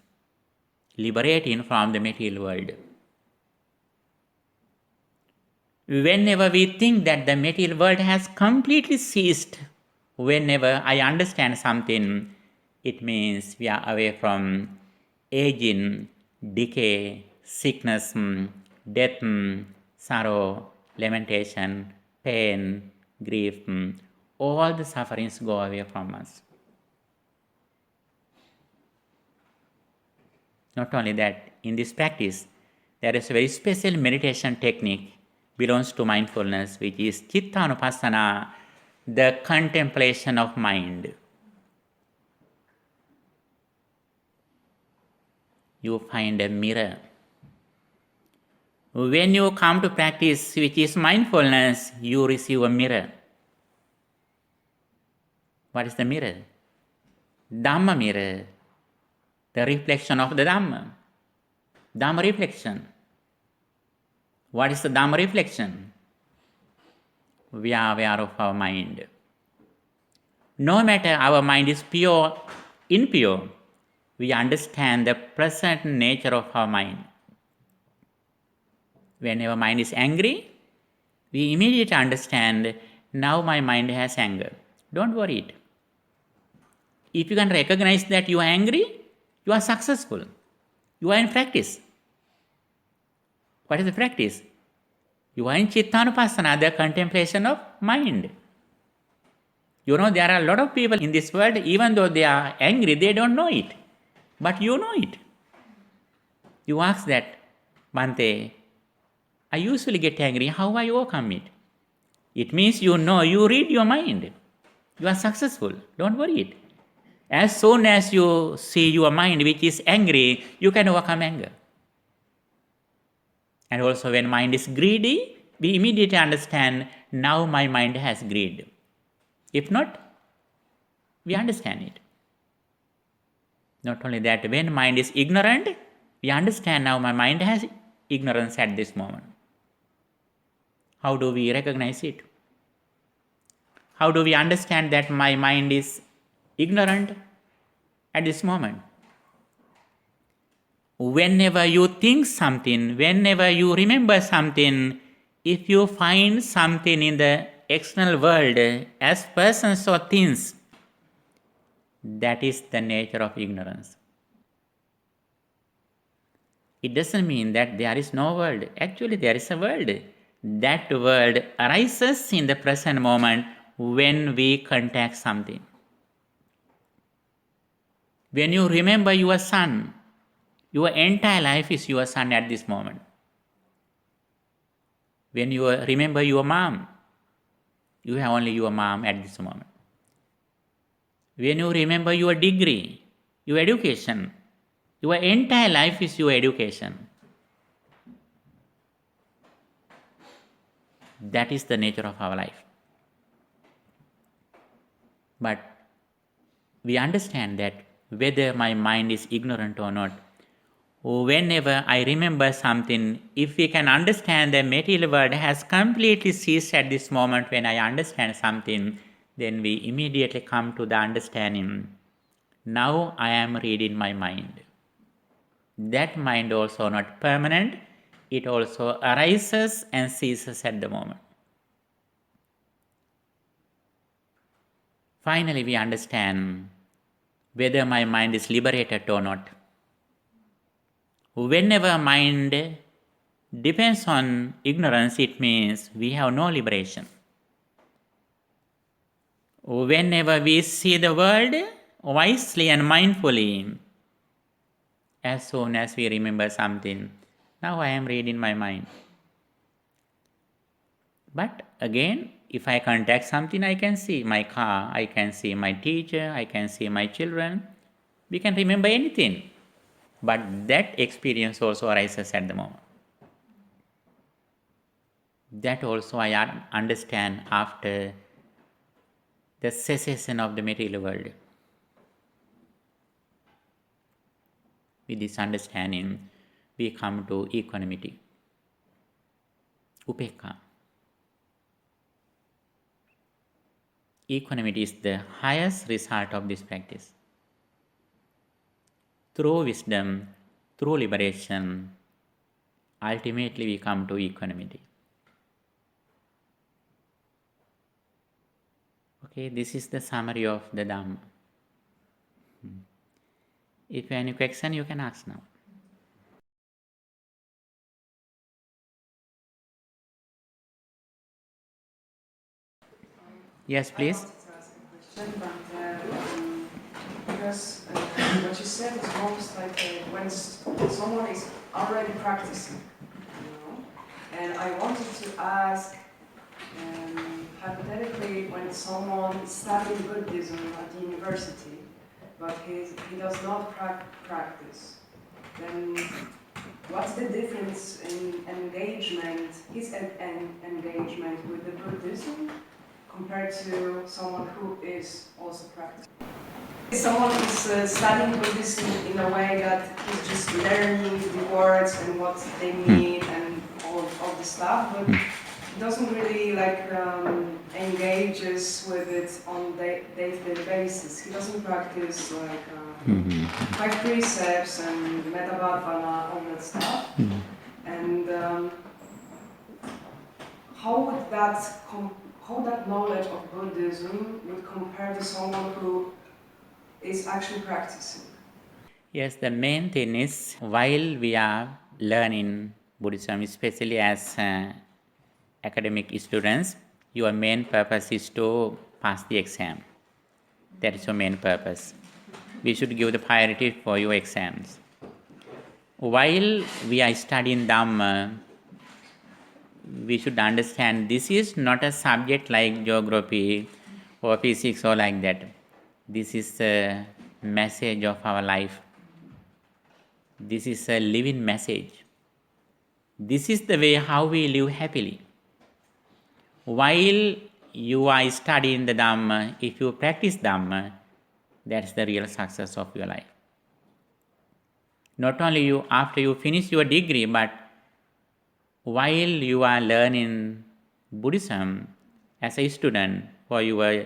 liberating from the material world. Whenever we think that the material world has completely ceased, whenever I understand something, it means we are away from aging, decay, sickness, death, sorrow, lamentation, pain, grief. All the sufferings go away from us. Not only that, in this practice, there is a very special meditation technique belongs to mindfulness, which is 𝒮𝓃 the contemplation of mind. You find a mirror. When you come to practice, which is mindfulness, you receive a mirror. What is the mirror? Dhamma mirror, the reflection of the Dhamma. Dhamma reflection. What is the Dhamma reflection? We are aware of our mind. No matter our mind is pure, impure, we understand the present nature of our mind. When our mind is angry, we immediately understand, now my mind has anger. Don't worry it. If you can recognize that you are angry, you are successful. You are in practice. What is the practice? You are in 𝒮𝓃, the contemplation of mind. You know, there are a lot of people in this world, even though they are angry, they don't know it. But you know it. You ask that, Bhante, I usually get angry, how I overcome it? It means you know, you read your mind. You are successful. Don't worry it. As soon as you see your mind which is angry, you can overcome anger. And also when mind is greedy, we immediately understand, now my mind has greed. If not, we understand it. Not only that, when mind is ignorant, we understand now my mind has ignorance at this moment. How do we recognize it? How do we understand that my mind is ignorant at this moment? Whenever you think something, whenever you remember something, if you find something in the external world as persons or things, that is the nature of ignorance. It doesn't mean that there is no world. Actually, there is a world. That world arises in the present moment when we contact something. When you remember your son, your entire life is your son at this moment. When you remember your mom, you have only your mom at this moment. When you remember your degree, your education, your entire life is your education. That is the nature of our life. But we understand that whether my mind is ignorant or not. Whenever I remember something, if we can understand the material world has completely ceased at this moment when I understand something, then we immediately come to the understanding. Now I am reading my mind. That mind also not permanent, it also arises and ceases at the moment. Finally, we understand whether my mind is liberated or not. Whenever mind depends on ignorance, it means we have no liberation. Whenever we see the world wisely and mindfully, as soon as we remember something, now I am reading my mind. But again, if I contact something, I can see my car, I can see my teacher, I can see my children. We can remember anything. But that experience also arises at the moment. That also I understand after the cessation of the material world. With this understanding, we come to equanimity, อุเบกขา. Equanimity is the highest result of this practice. Through wisdom, through liberation, ultimately we come to equanimity. Okay, this is the summary of the Dhamma. If you have any question, you can ask now. Yes, please. I wanted to ask a question, but because what you said is almost like when someone is already practicing, and I wanted to ask, hypothetically, when someone is studying Buddhism at the university, but he does not practice, then what's the difference in engagement, his engagement with the Buddhism compared to someone who is also practicing? Someone is studying Buddhism in a way that he's just learning the words and what they mean and all the stuff, but he doesn't really engages with it on day-to-day basis. He doesn't practice five precepts and metabhavana, all that stuff. And how that knowledge of Buddhism would compare to someone who is actually practicing? Yes, the main thing is while we are learning Buddhism, especially as academic students, your main purpose is to pass the exam. That is your main purpose. We should give the priority for your exams. While we are studying Dhamma, we should understand this is not a subject like geography or physics or like that. This is a message of our life. This is a living message. This is the way how we live happily. While you are studying the Dhamma, if you practice Dhamma, that's the real success of your life. Not only you after you finish your degree, but while you are learning Buddhism as a student for your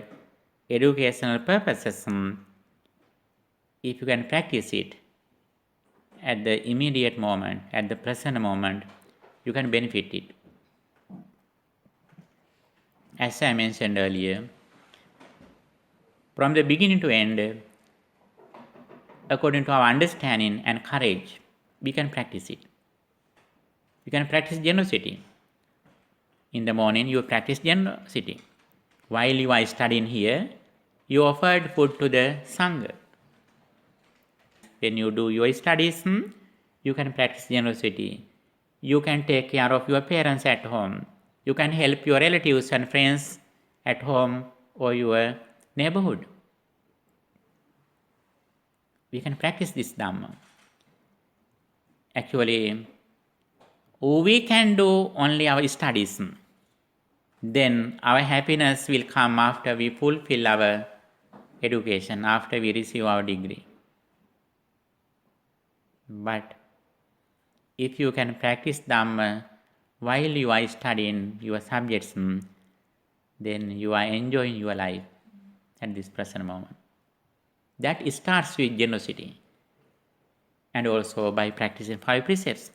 educational purposes, if you can practice it at the immediate moment, at the present moment, you can benefit it. As I mentioned earlier, from the beginning to end, according to our understanding and courage, we can practice it. You can practice generosity. In the morning, you practice generosity. While you are studying here, you offered food to the Sangha. When you do your studies, you can practice generosity. You can take care of your parents at home. You can help your relatives and friends at home or your neighborhood. We can practice this Dhamma. Actually, we can do only our studies. Then our happiness will come after we fulfill our education, after we receive our degree. But if you can practice Dhamma while you are studying your subjects, then you are enjoying your life at this present moment. That starts with generosity, and also by practicing 5 precepts,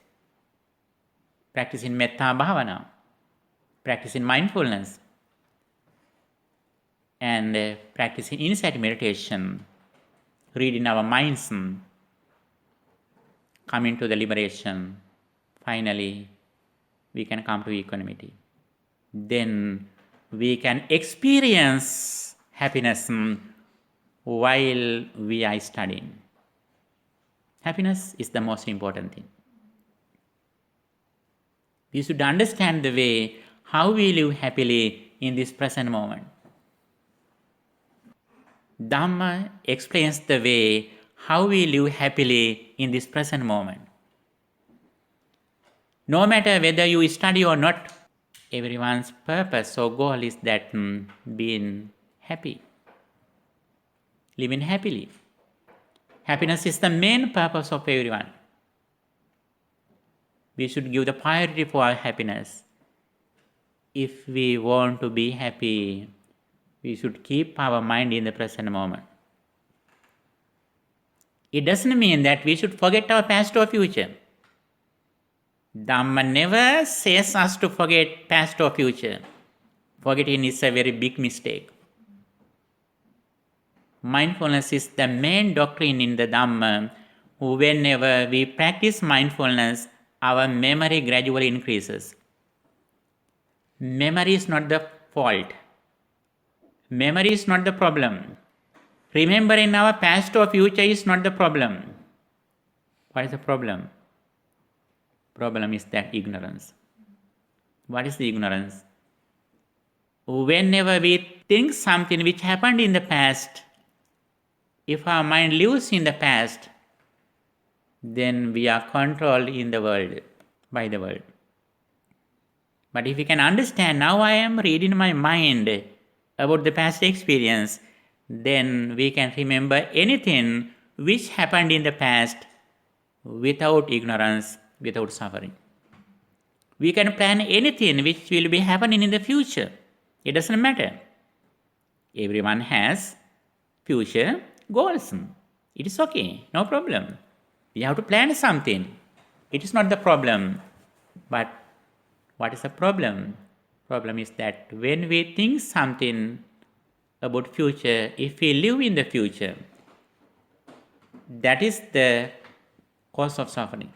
practicing metta bhavana, practicing mindfulness, and practicing insight meditation, reading our minds, coming to the liberation. Finally, we can come to equanimity. Then we can experience happiness while we are studying. Happiness is the most important thing. We should understand the way how we live happily in this present moment. Dhamma explains the way how we live happily in this present moment. No matter whether you study or not, everyone's purpose or goal is that being happy, living happily. Happiness is the main purpose of everyone. We should give the priority for our happiness. If we want to be happy, we should keep our mind in the present moment. It doesn't mean that we should forget our past or future. Dhamma never says us to forget past or future. Forgetting is a very big mistake. Mindfulness is the main doctrine in the Dhamma. Whenever we practice mindfulness, our memory gradually increases. Memory is not the fault. Memory is not the problem. Remembering our past or future is not the problem. What is the problem? Problem is that ignorance. What is the ignorance? Whenever we think something which happened in the past, if our mind lives in the past, then we are controlled in the world, by the world. But if we can understand, now I am reading my mind about the past experience, then we can remember anything which happened in the past without ignorance, without suffering. We can plan anything which will be happening in the future. It doesn't matter. Everyone has future goals. It is okay, no problem. We have to plan something. It is not the problem. But what is the problem? Problem is that when we think something about future, if we live in the future, that is the cause of suffering.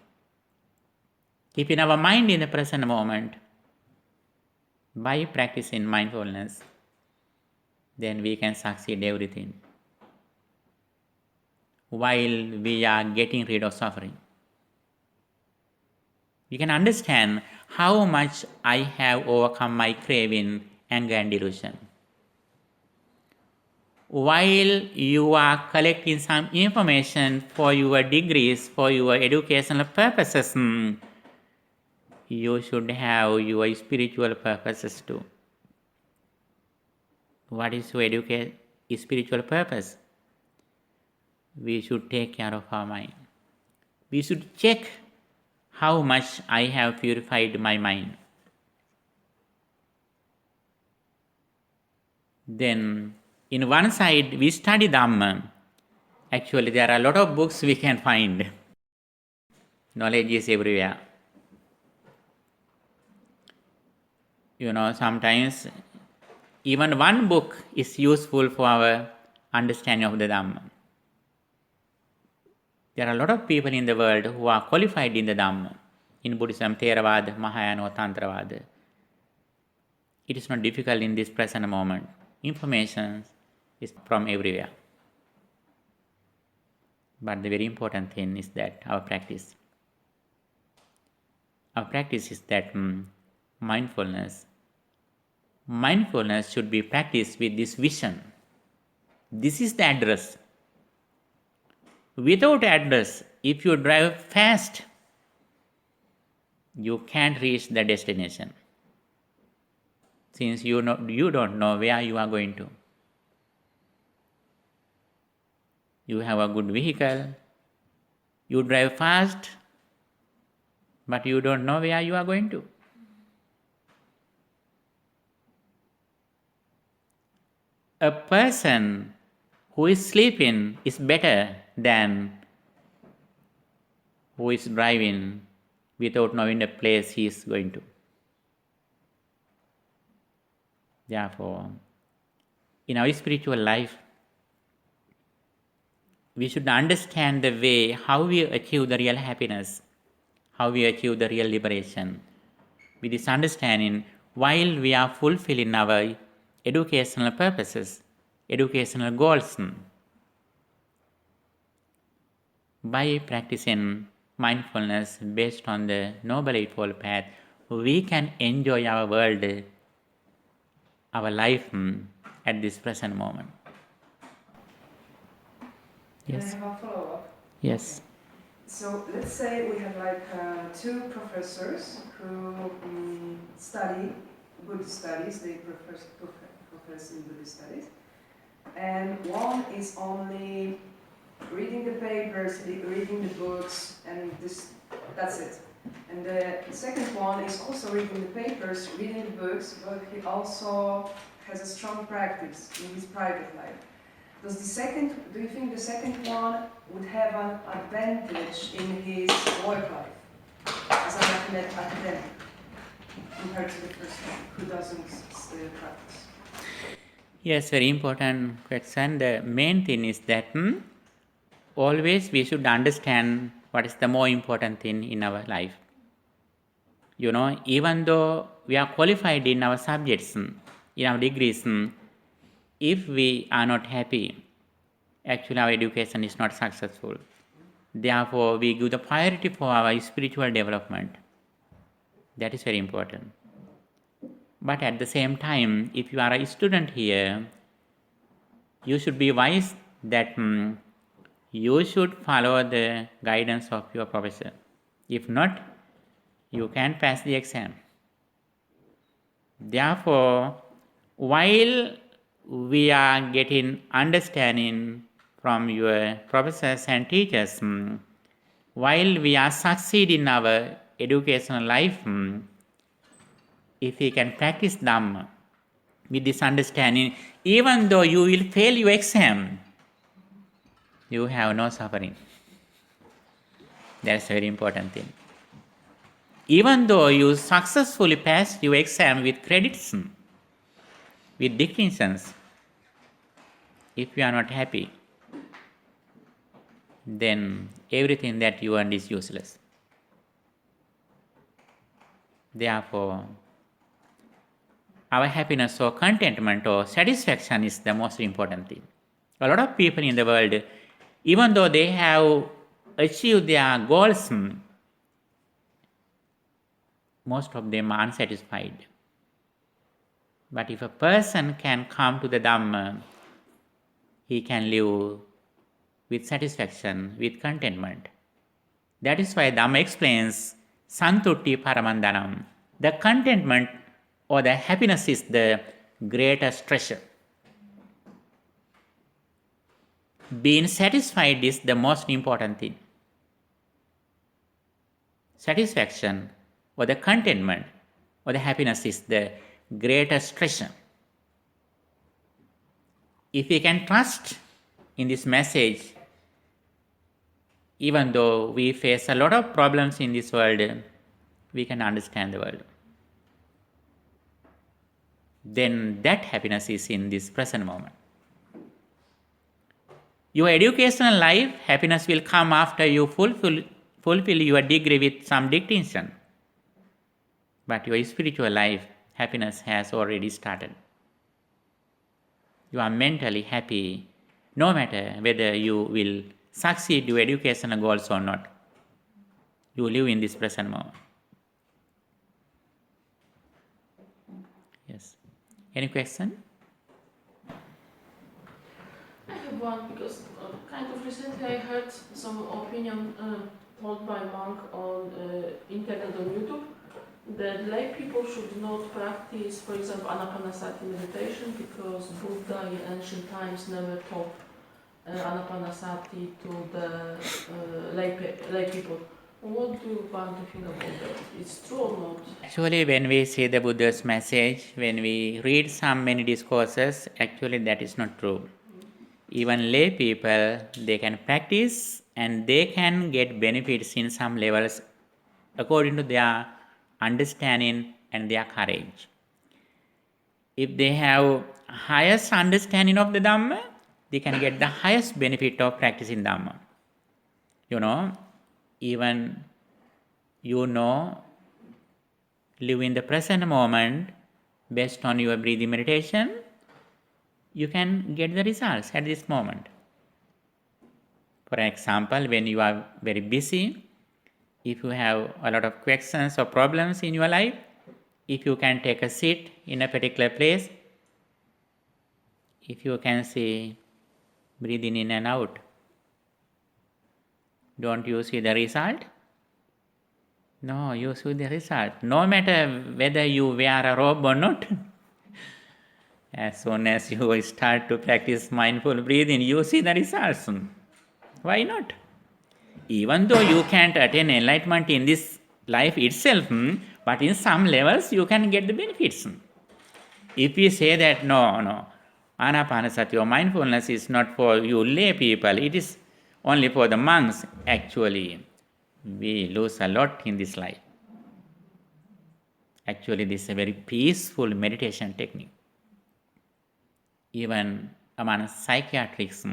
Keeping our mind in the present moment by practicing mindfulness, then we can succeed everything while we are getting rid of suffering. We can understand how much I have overcome my craving, anger and delusion. While you are collecting some information for your degrees, for your educational purposes, you should have your spiritual purposes too. What is your spiritual purpose? We should take care of our mind. We should check how much I have purified my mind. Then, in one side, we study Dhamma. Actually, there are a lot of books we can find. Knowledge is everywhere. Sometimes even one book is useful for our understanding of the Dhamma. There are a lot of people in the world who are qualified in the Dhamma. In Buddhism, Theravada, Mahayana or Tantravada. It is not difficult in this present moment. Information is from everywhere. But the very important thing is that our practice. Our practice is that mindfulness. Mindfulness should be practiced with this vision. This is the address. Without address, if you drive fast, you can't reach the destination. Since you don't know where you are going to. You have a good vehicle, You drive fast, but you don't know where you are going to. A person who is sleeping is better than who is driving without knowing the place he is going to. Therefore, in our spiritual life, we should understand the way how we achieve the real happiness, how we achieve the real liberation. With this understanding, while we are fulfilling our educational purposes, educational goals, by practicing mindfulness based on the Noble Eightfold Path, we can enjoy our world, our life at this present moment. Yes. Can I have a follow-up? Yes. Okay. So let's say we have like two professors who study Buddhist studies, they profess in Buddhist studies, and one is only reading the papers, reading the books, and that's it. And the second one is also reading the papers, reading the books, but he also has a strong practice in his private life. Do you think the second one would have an advantage in his work life as an academic compared to the first one who doesn't practice? Yes, very important question. The main thing is that always we should understand what is the more important thing in our life. Even though we are qualified in our subjects, in our degrees, if we are not happy, actually our education is not successful. Therefore, we give the priority for our spiritual development. That is very important. But at the same time, if you are a student here, you should be wise that you should follow the guidance of your professor. If not, you can pass the exam. Therefore, while we are getting understanding from your professors and teachers, while we are succeeding in our educational life, if we can practice Dhamma with this understanding, even though you will fail your exam, you have no suffering. That's a very important thing. Even though you successfully pass your exam with credits, with distinctions, if you are not happy, then everything that you earned is useless. Therefore, our happiness or contentment or satisfaction is the most important thing. A lot of people in the world, even though they have achieved their goals, most of them are unsatisfied. But if a person can come to the Dhamma, he can live with satisfaction, with contentment. That is why Dhamma explains Santutti Paramandanam. The contentment or the happiness is the greatest treasure. Being satisfied is the most important thing. Satisfaction or the contentment or the happiness is the greatest treasure. If we can trust in this message, even though we face a lot of problems in this world, we can understand the world. Then that happiness is in this present moment. Your educational life, happiness will come after you fulfill your degree with some distinction. But your spiritual life, happiness has already started. You are mentally happy, no matter whether you will succeed your educational goals or not. You live in this present moment. Yes. Any question? I have one, because kind of recently I heard some opinion told by a monk on internet on YouTube that lay people should not practice, for example, anapanasati meditation because Buddha in ancient times never taught anapanasati to the lay people. What do you want to think about that? It's true or not? Actually, when we see the Buddha's message, when we read many discourses, actually that is not true. Even lay people, they can practice and they can get benefits in some levels according to their understanding and their courage. If they have highest understanding of the Dhamma, they can get the highest benefit of practicing Dhamma. Even live in the present moment based on your breathing meditation, you can get the results at this moment. For example, when you are very busy, if you have a lot of questions or problems in your life, if you can take a seat in a particular place, if you can see breathing in and out, don't you see the result? No, you see the result. No matter whether you wear a robe or not. As soon as you start to practice mindful breathing, you see the results. Why not? Even though you can't attain enlightenment in this life itself, but in some levels you can get the benefits. If we say that no, anapanasati or mindfulness is not for you lay people, it is only for the monks, actually we lose a lot in this life. Actually, this is a very peaceful meditation technique. Even among psychiatrists,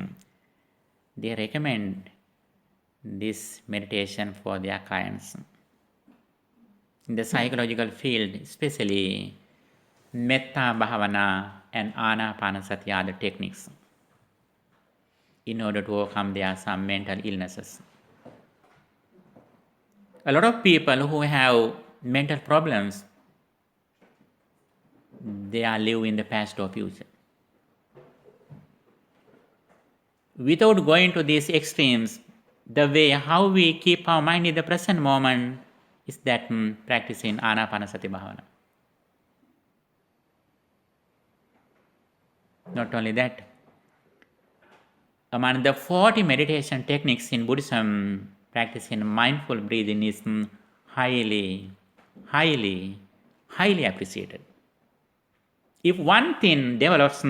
they recommend this meditation for their clients. In the psychological field, especially metta bhavana and anapanasati are the techniques in order to overcome their some mental illnesses. A lot of people who have mental problems, they are live in the past or future. Without going to these extremes, the way how we keep our mind in the present moment is that practicing anapanasati bhavana. Not only that, among the 40 meditation techniques in Buddhism, practicing mindful breathing is highly appreciated. If one thing develops,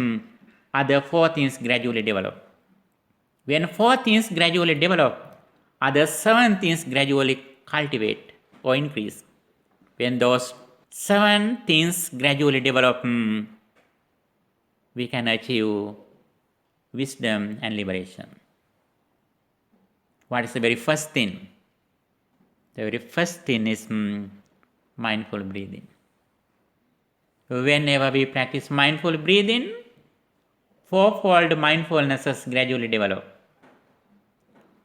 other 4 things gradually develop. When 4 things gradually develop, other 7 things gradually cultivate or increase. When those 7 things gradually develop, we can achieve wisdom and liberation. What is the very first thing? The very first thing is mindful breathing. Whenever we practice mindful breathing, 4-fold mindfulnesses gradually develop.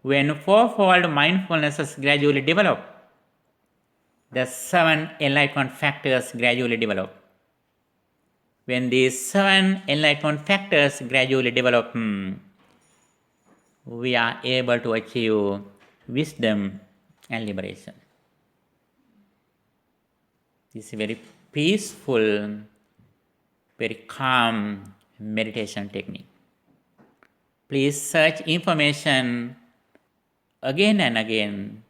When 4-fold mindfulnesses gradually develop, the 7 enlightenment factors gradually develop. When these 7 enlightenment factors gradually develop, we are able to achieve wisdom and liberation. This is a very peaceful, very calm meditation technique. Please search information again and again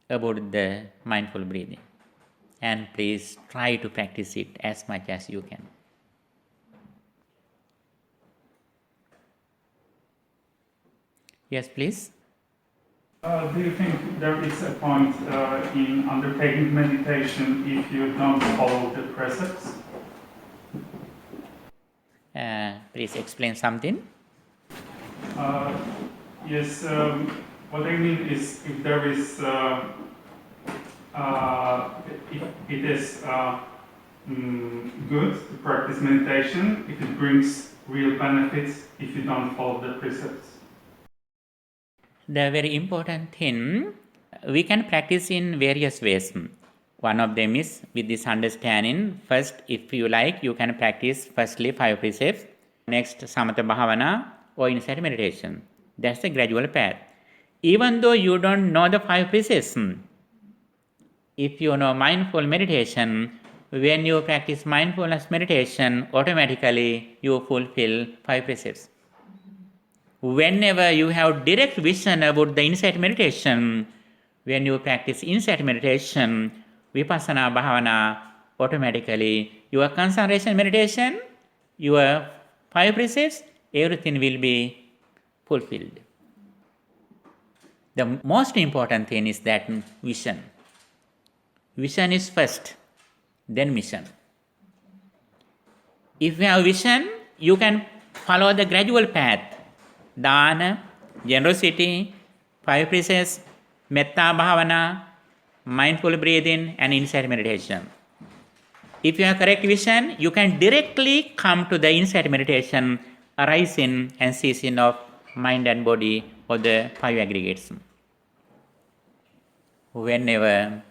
about the mindful breathing, and please try to practice it as much as you can. Yes, please. Do you think there is a point in undertaking meditation if you don't follow the precepts? Please explain something. Yes, what I mean is if there is, if it is good to practice meditation, if it brings real benefits if you don't follow the precepts. The very important thing, we can practice in various ways. One of them is with this understanding. First, if you like, you can practice firstly 5 precepts, next samatha bhavana or insight meditation. That's the gradual path. Even though you don't know the 5 precepts, if you know mindful meditation, when you practice mindfulness meditation, automatically you fulfill 5 precepts. Whenever you have direct vision about the insight meditation, when you practice insight meditation, vipassana bhavana, automatically your concentration meditation, your 5 precepts, everything will be fulfilled. The most important thing is that vision. Vision is first, then mission. If you have vision, you can follow the gradual path. Dana, generosity, 5 precepts, metta bhavana, mindful breathing, and insight meditation. If you have correct vision, you can directly come to the insight meditation, arising and ceasing of mind and body or the 5 aggregates. Whenever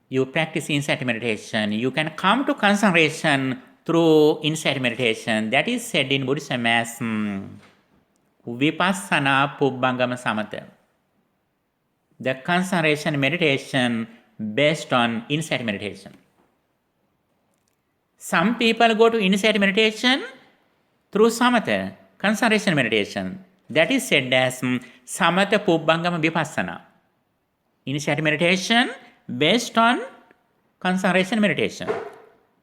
you practice insight meditation, you can come to concentration through insight meditation. That is said in Buddhism as vipassana pubbangama samatha. The concentration meditation based on insight meditation. Some people go to insight meditation through samatha, concentration meditation. That is said as samatha pubbangama vipassana. Insight meditation based on concentration meditation.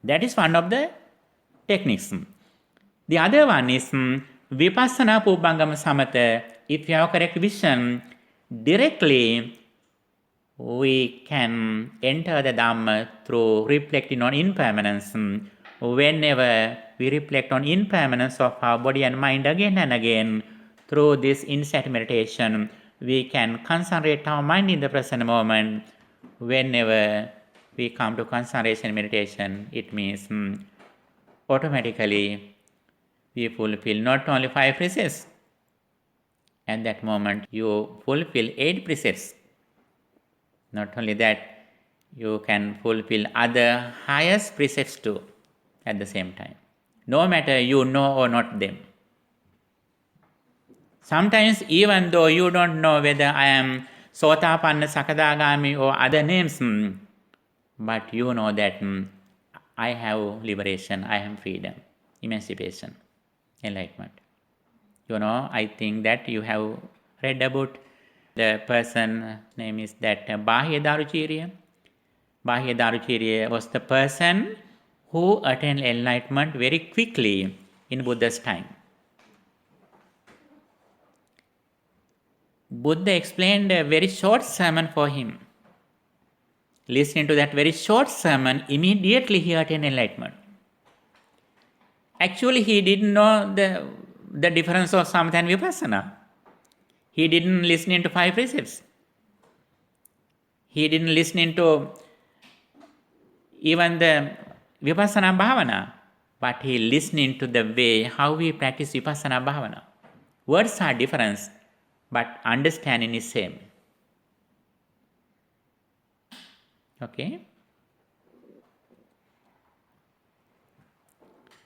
That is one of the techniques. The other one is vipassana pubbangama samatha. If you have correct vision, directly we can enter the Dhamma through reflecting on impermanence. Whenever we reflect on impermanence of our body and mind again and again, through this insight meditation, we can concentrate our mind in the present moment. Whenever we come to concentration meditation, it means automatically we fulfill not only 5 precepts. At that moment, you fulfill 8 precepts. Not only that, you can fulfill other highest precepts too at the same time. No matter you know or not them. Sometimes even though you don't know whether I am Sotapanna, Sakadagami or other names, but you know that I have liberation, I have freedom, emancipation, enlightenment. I think that you have read about the person name is that 𝐒𝐻𝐿𝒶𝓃𝓀𝒶. 𝐒𝐻𝐿𝒶𝓃𝓀𝒶 was the person who attained enlightenment very quickly in Buddha's time. Buddha explained a very short sermon for him. Listening to that very short sermon, immediately he attained enlightenment. Actually, he didn't know the difference of samatha and vipassana. He didn't listen into 5 precepts. He didn't listen into even the vipassana bhavana, but he listened to the way how we practice vipassana bhavana. Words are different, but understanding is same. Okay?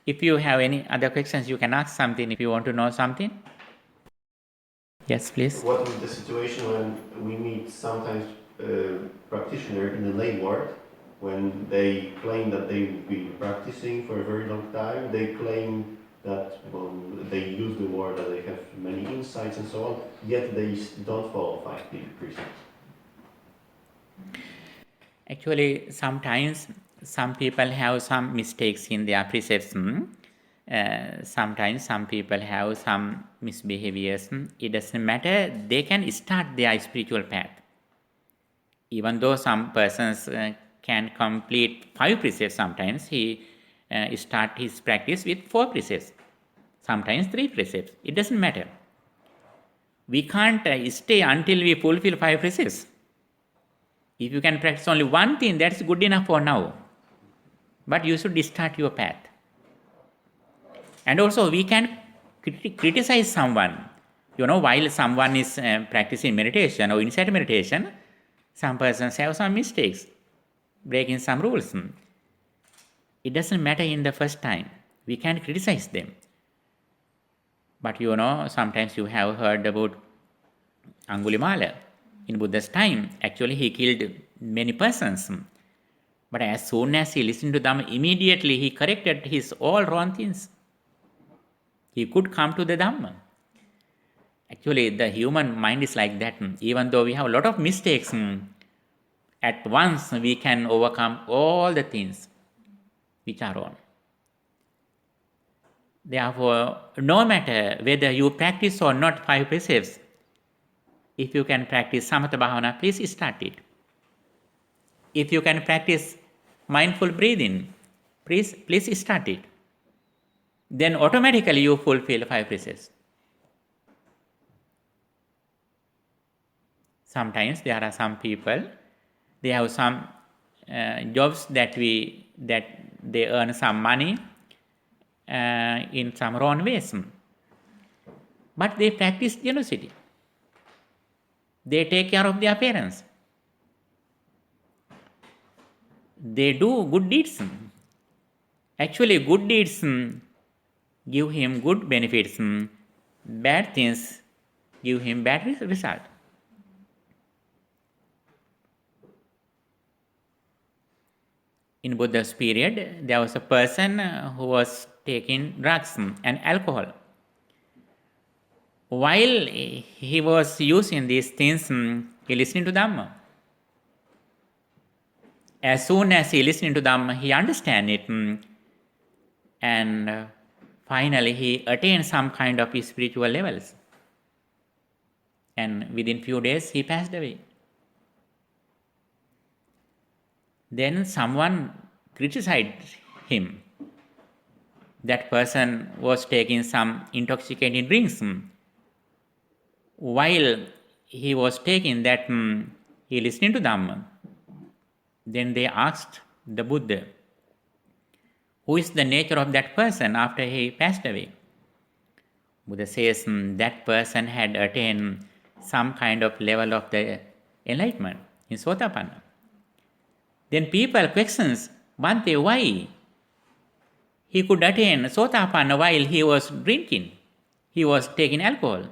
If you have any other questions, you can ask something if you want to know something. Yes, please. What is the situation when we meet sometimes practitioner in the lay ward, when they claim that they've been practicing for a very long time, they claim that they use the word, that they have many insights and so on, yet they don't follow 5 precepts? Actually, sometimes some people have some mistakes in their precepts. Sometimes some people have some misbehaviors. It doesn't matter. They can start their spiritual path. Even though some persons can complete 5 precepts, sometimes he start his practice with 4 precepts, sometimes 3 precepts. It doesn't matter. We can't stay until we fulfill 5 precepts. If you can practice only one thing, that's good enough for now. But you should start your path. And also we can criticize someone. While someone is practicing meditation or insight meditation, some persons have some mistakes, breaking some rules. It doesn't matter in the first time. We can criticize them. But sometimes you have heard about Angulimala. In Buddha's time, actually he killed many persons. But as soon as he listened to Dhamma, immediately he corrected his all wrong things. He could come to the Dhamma. Actually, the human mind is like that. Even though we have a lot of mistakes, at once we can overcome all the things which are wrong. Therefore, no matter whether you practice or not 5 precepts, if you can practice Samatha Bhavana, please start it. If you can practice mindful breathing, please start it. Then automatically you fulfill 5 precepts. Sometimes there are some people, they have some jobs that they earn some money in some wrong ways. But they practice generosity. They take care of their parents. They do good deeds. Actually, good deeds give him good benefits. Bad things give him bad result. In Buddha's period, there was a person who was taking drugs and alcohol. While he was using these things, he listened to Dhamma. As soon as he listened to Dhamma, he understand it, and finally he attained some kind of spiritual levels. And within few days, he passed away. Then someone criticized him. That person was taking some intoxicating drinks. While he was taking that, he listened to Dhamma. Then they asked the Buddha, who is the nature of that person after he passed away? Buddha says that person had attained some kind of level of the enlightenment in Sotapanna. Then people questions, Bhante, why he could attain Sotapanna while he was drinking, he was taking alcohol?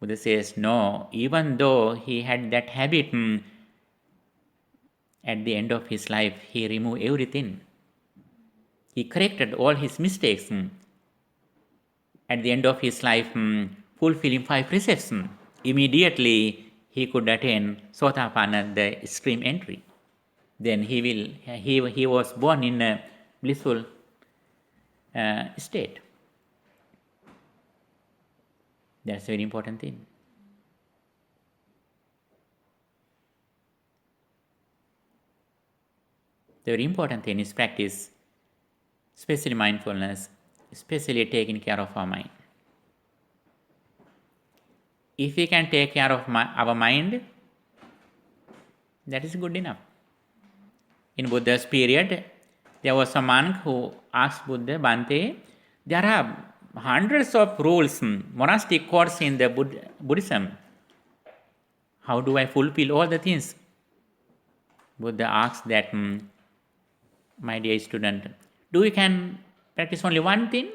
Buddha says, no, even though he had that habit, at the end of his life, he removed everything. He corrected all his mistakes. At the end of his life, fulfilling 5 precepts, immediately he could attain Sotapanna, the extreme entry. Then he was born in a blissful state. That's a very important thing. The very important thing is practice, especially mindfulness, especially taking care of our mind. If we can take care of our mind, that is good enough. In Buddha's period, there was a monk who asked Buddha, Bhante, there are hundreds of rules, monastic codes in the Buddhism. How do I fulfill all the things? Buddha asked that, my dear student, do you can practice only one thing?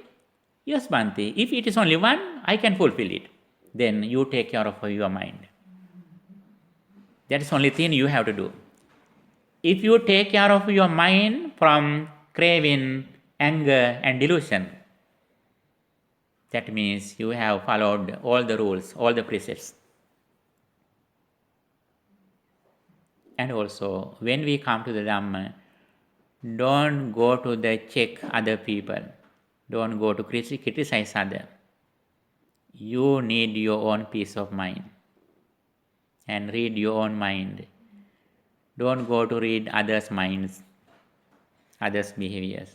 Yes, Bhante. If it is only one, I can fulfill it. Then you take care of your mind. That is the only thing you have to do. If you take care of your mind from craving, anger and delusion, that means you have followed all the rules, all the precepts. And also, when we come to the Dhamma, don't go to check other people. Don't go to criticize others. You need your own peace of mind. And read your own mind. Don't go to read others' minds, others' behaviors.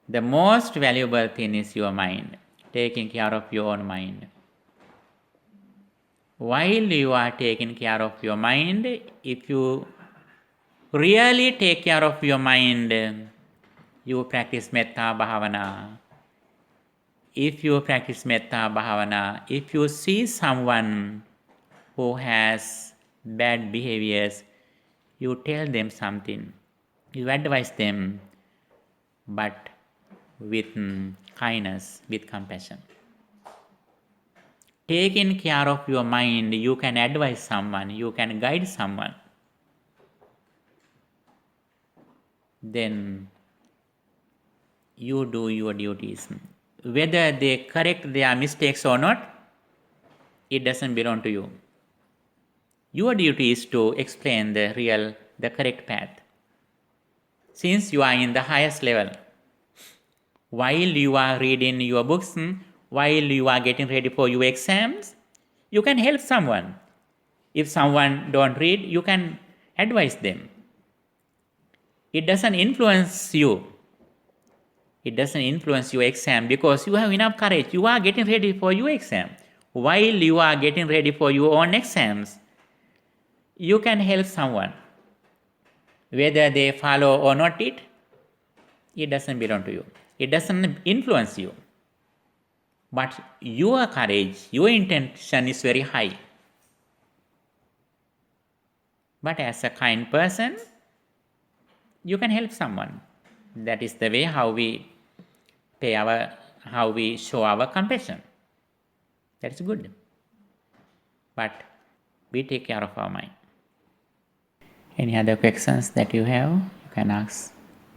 The most valuable thing is your mind, taking care of your own mind. While you are taking care of your mind, if you really take care of your mind, you practice metta bhavana. If you practice metta bhavana, if you see someone who has bad behaviors, you tell them something, you advise them, but with kindness, with compassion. Taking care of your mind, you can advise someone, you can guide someone. Then you do your duties. Whether they correct their mistakes or not, it doesn't belong to you. Your duty is to explain the correct path. Since you are in the highest level, while you are reading your books, while you are getting ready for your exams, you can help someone. If someone don't read, you can advise them. It doesn't influence you. It doesn't influence your exam because you have enough courage. You are getting ready for your exam. While you are getting ready for your own exams, you can help someone. Whether they follow or not it doesn't belong to you. It doesn't influence you. But your courage, your intention is very high. But as a kind person, you can help someone. That is the way how we show our compassion. That is good. But we take care of our mind. Any other questions that you have, you can ask.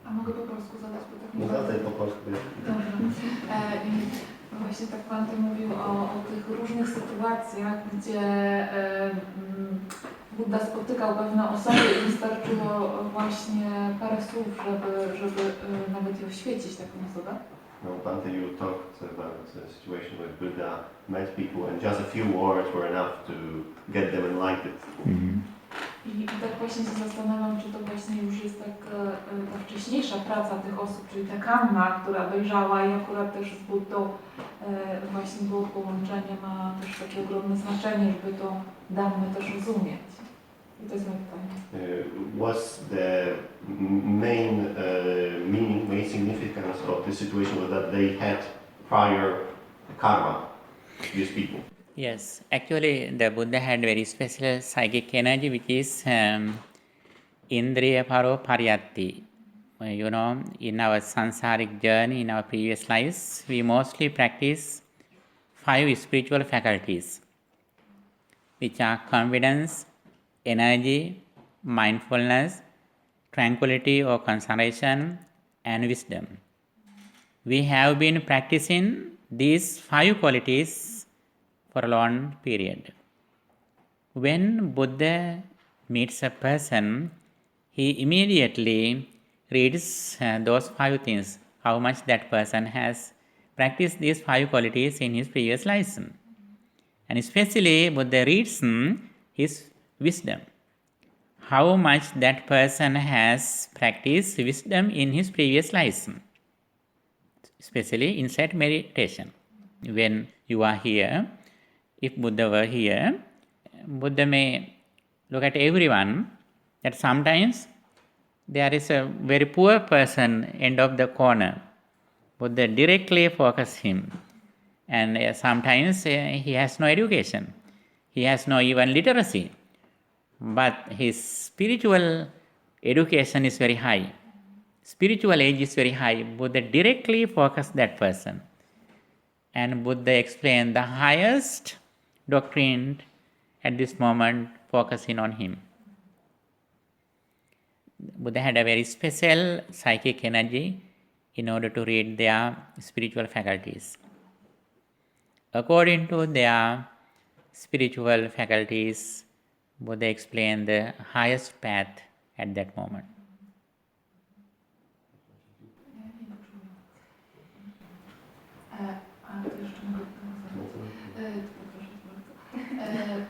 A mogę po polsku zadać pytanie? Zadaj po polsku. Dobra. Właśnie tak Pan tu mówił o tych różnych sytuacjach, gdzie Buddha spotykał pewne osoby i wystarczyło właśnie parę słów, żeby nawet je oświecić taką osobę. No, Bhante, you talked about a situation where Buddha met people and just a few words were enough to get them enlightened. Mm-hmm. I tak właśnie się zastanawiam, czy to właśnie już jest tak ta wcześniejsza praca tych osób, czyli ta kamma, która dojrzała i akurat też z Buddą właśnie było połączenie, ma też takie ogromne znaczenie, żeby to Dhammę też rozumieć. I to jest moje pytanie. Was the main meaning, main significance of this situation was that they had prior karma, these people? Yes, actually the Buddha had very special psychic energy which is Indriya Paro Pariyatti. You know, in our sansaric journey, in our previous lives, we mostly practice 5 spiritual faculties, which are confidence, energy, mindfulness, tranquility or concentration, and wisdom. We have been practicing these 5 qualities for a long period. When Buddha meets a person, he immediately reads those 5 things, how much that person has practiced these 5 qualities in his previous lives. And especially Buddha reads his wisdom, how much that person has practiced wisdom in his previous lives, especially inside meditation. When you are here, if Buddha were here, Buddha may look at everyone, that sometimes there is a very poor person end of the corner. Buddha directly focus him. And sometimes he has no education. He has no even literacy. But his spiritual education is very high. Spiritual age is very high. Buddha directly focus that person. And Buddha explained the highest doctrine at this moment, focusing on him. Buddha had a very special psychic energy in order to read their spiritual faculties. According to their spiritual faculties, Buddha explained the highest path at that moment.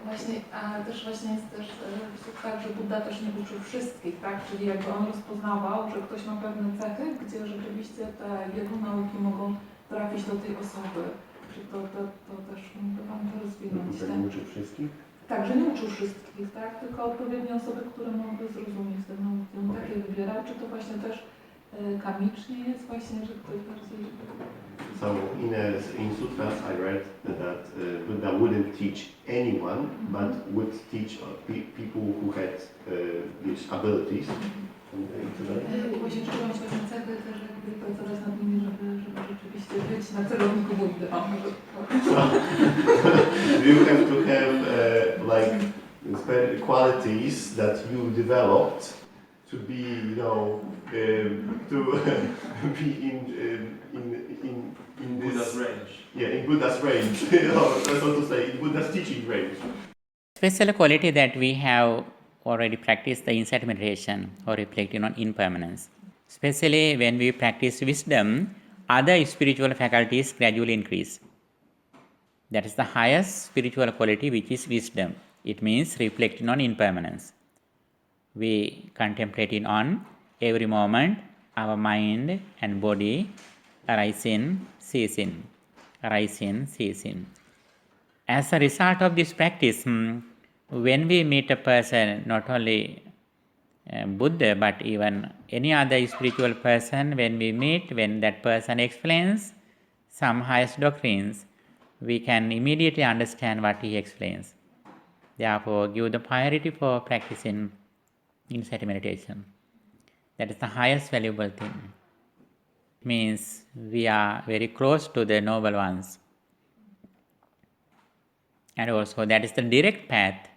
Właśnie, a też właśnie jest też tak, że Buddha też nie uczył wszystkich, tak? Czyli jakby on rozpoznawał, że ktoś ma pewne cechy, gdzie rzeczywiście te jego nauki mogą trafić do tej osoby. Czy to też mógłby Pan to rozwinąć? Buddha nie uczył wszystkich? Tak, że nie uczył wszystkich, tak? Tylko odpowiednie osoby, które mogły zrozumieć te nauki. On takie wybierał, czy to właśnie też kamicznie jest właśnie, że ktoś bardziej... So in sutras I read that Buddha wouldn't teach anyone, but would teach people who had these abilities. Właśnie czułam się właśnie cechy też jakby pracować nad nimi, żeby rzeczywiście być na celowniku Buddy. You have to have like qualities that you developed to be, to be in in Buddha's range. Yeah, in Buddha's range, so to say, in Buddha's teaching range. Special quality that we have already practiced the insight meditation or reflecting on impermanence. Especially when we practice wisdom, other spiritual faculties gradually increase. That is the highest spiritual quality, which is wisdom. It means reflecting on impermanence. We contemplating on every moment our mind and body arising, ceasing, arising, ceasing. As a result of this practice, when we meet a person, not only Buddha, but even any other spiritual person, when that person explains some highest doctrines, we can immediately understand what he explains. Therefore, give the priority for practicing insight meditation. That is the highest valuable thing. It means we are very close to the noble ones. And also that is the direct path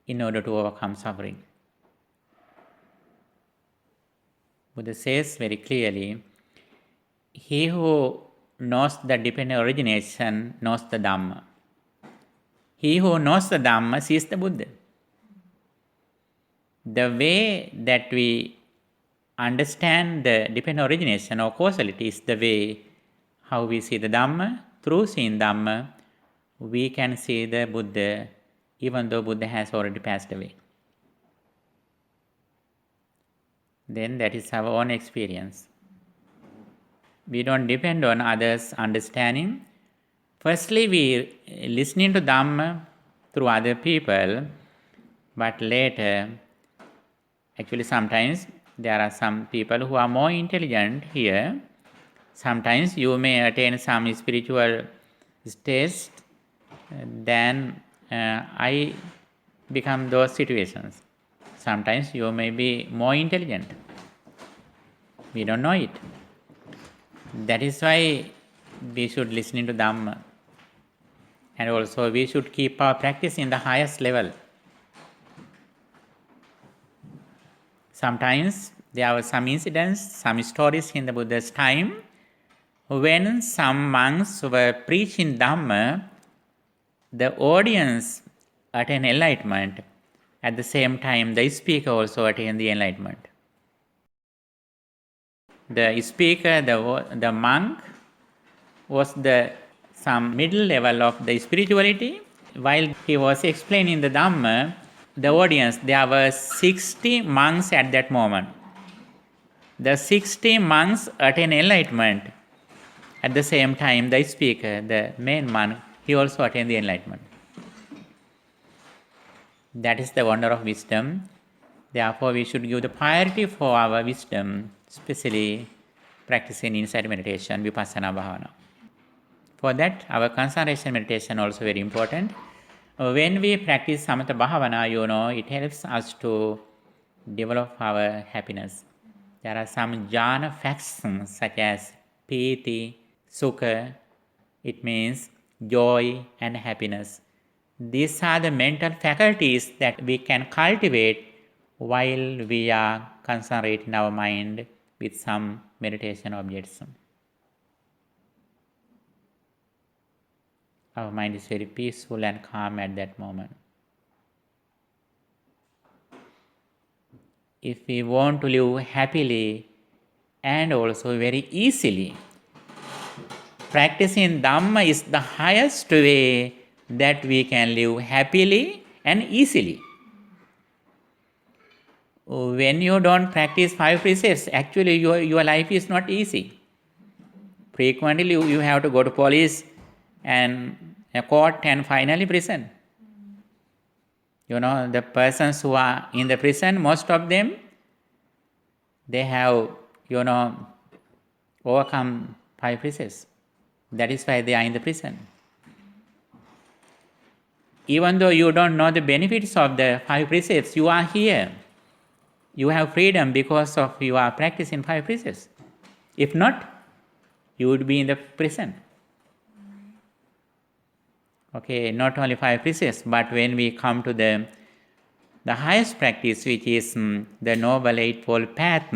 in order to overcome suffering. Buddha says very clearly, he who knows the dependent origination knows the Dhamma. He who knows the Dhamma sees the Buddha. The way that we understand the dependent origination or causality is the way how we see the Dhamma. Through seeing Dhamma, we can see the Buddha, even though Buddha has already passed away. Then that is our own experience. We don't depend on others' understanding. Firstly, we listening to Dhamma through other people, but later, actually sometimes there are some people who are more intelligent here. Sometimes you may attain some spiritual stage, then I become those situations. Sometimes you may be more intelligent. We don't know it. That is why we should listen to Dhamma. And also we should keep our practice in the highest level. Sometimes there were some incidents, some stories in the Buddha's time when some monks were preaching Dhamma, the audience attained enlightenment. At the same time, the speaker also attained the enlightenment. The speaker, the monk, was some middle level of the spirituality. While he was explaining the Dhamma, the audience, there were 60 monks at that moment. The 60 monks attained enlightenment. At the same time, the speaker, the main monk, he also attained the enlightenment. That is the wonder of wisdom. Therefore, we should give the priority for our wisdom, especially practicing insight meditation, vipassana bhavana. For that, our concentration meditation also very important. When we practice samatha bhavana, it helps us to develop our happiness. There are some jhana facts such as piti, sukha, it means joy and happiness. These are the mental faculties that we can cultivate while we are concentrating our mind with some meditation objects. Our mind is very peaceful and calm at that moment. If we want to live happily and also very easily, practicing Dhamma is the highest way that we can live happily and easily. When you don't practice 5 precepts, actually your life is not easy. Frequently you have to go to police and a court and finally prison. The persons who are in the prison, most of them, they have, overcome 5 precepts. That is why they are in the prison. Even though you don't know the benefits of the 5 precepts, you are here. You have freedom because of you are practicing 5 precepts. If not, you would be in the prison. Okay, not only 5 precepts, but when we come to the highest practice, which is the Noble Eightfold Path,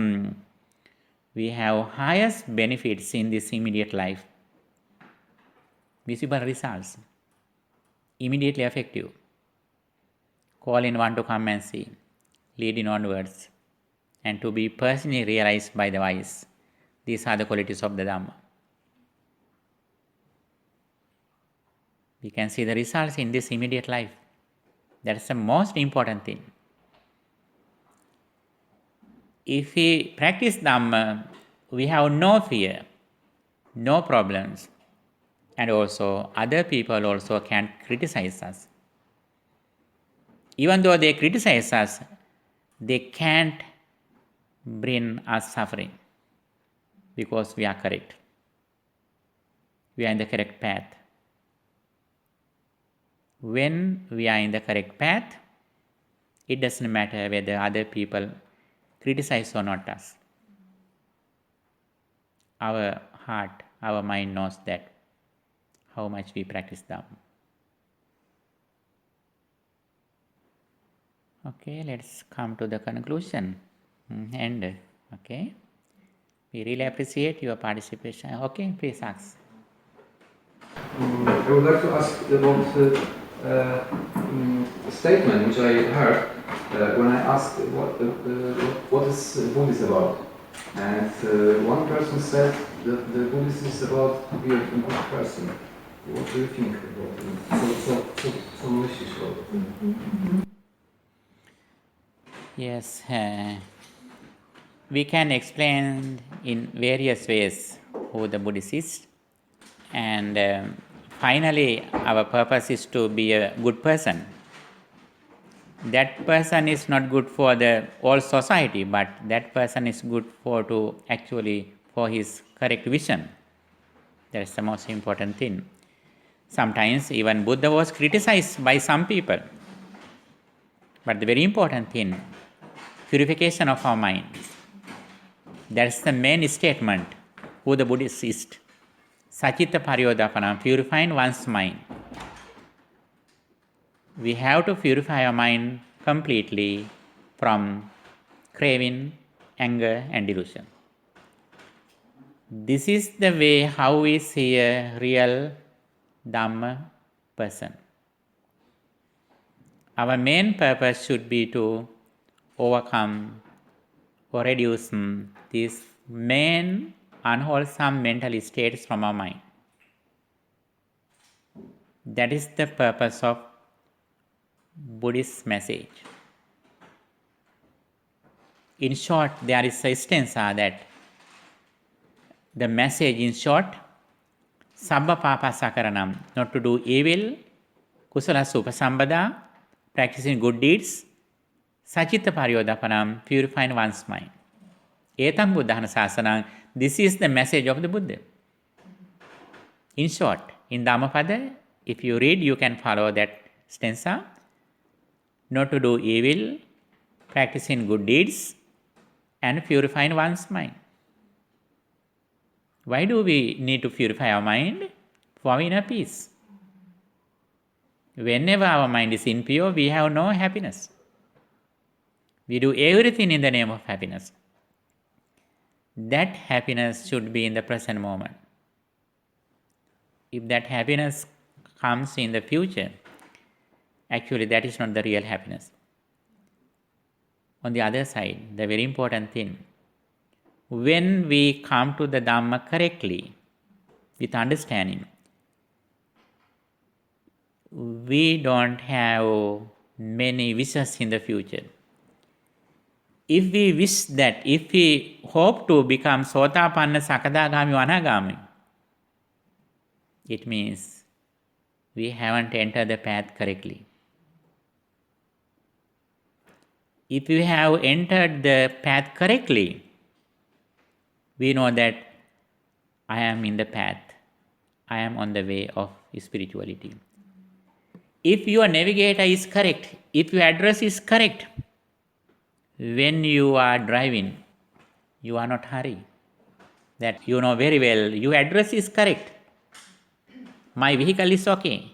we have highest benefits in this immediate life. visible results, immediately effective. Calling one to come and see, leading onwards, and to be personally realized by the wise. These are the qualities of the Dhamma. We can see the results in this immediate life. That's the most important thing. If we practice Dhamma, we have no fear, no problems, and also other people also can criticize us. Even though they criticize us, they can't bring us suffering because we are correct. We are in the correct path. When we are in the correct path, it doesn't matter whether other people criticize or not us. Our heart, our mind knows that how much we practice Dhamma. Okay, let's come to the conclusion. And okay, we really appreciate your participation. Okay, please ask. I would like to ask about a statement which I heard when I asked what is Buddhism about. And one person said that the Buddhism is about to be a good person. What do you think about it? Co myślisz o tym? Yes, we can explain in various ways who the Buddhist is, and finally our purpose is to be a good person. That person is not good for the whole society, but that person is good for his correct vision. That's the most important thing. Sometimes even Buddha was criticized by some people. But the very important thing, purification of our minds. That's the main statement who the Buddhist is. 𝒮𝓃 ℒ𝒶𝓃𝓀𝒶, purifying one's mind. We have to purify our mind completely from craving, anger and delusion. This is the way how we see a real Dhamma person. Our main purpose should be to overcome or reduce these main unwholesome mental states from our mind. That is the purpose of Buddhist message. In short, there is a stanza that the message in short, sabba pāpasakaranam, not to do evil, kusala supasambada, practicing good deeds, 𝒮𝓃 ℒ𝒶𝓃𝓀𝒶, purifying one's mind. Etam buddhana sasanam, this is the message of the Buddha. In short, in Dhammapada, if you read, you can follow that stanza. Not to do evil, practicing good deeds, and purifying one's mind. Why do we need to purify our mind? For inner peace. Whenever our mind is impure, we have no happiness. We do everything in the name of happiness. That happiness should be in the present moment. If that happiness comes in the future, actually that is not the real happiness. On the other side, the very important thing, when we come to the Dhamma correctly, with understanding, we don't have many wishes in the future. If we wish that, if we hope to become Sotapanna, Sakadagami, Anagami, it means we haven't entered the path correctly. If we have entered the path correctly, we know that I am in the path, I am on the way of spirituality. If your navigator is correct, if your address is correct, when you are driving, you are not hurry. That you know very well, your address is correct. My vehicle is okay.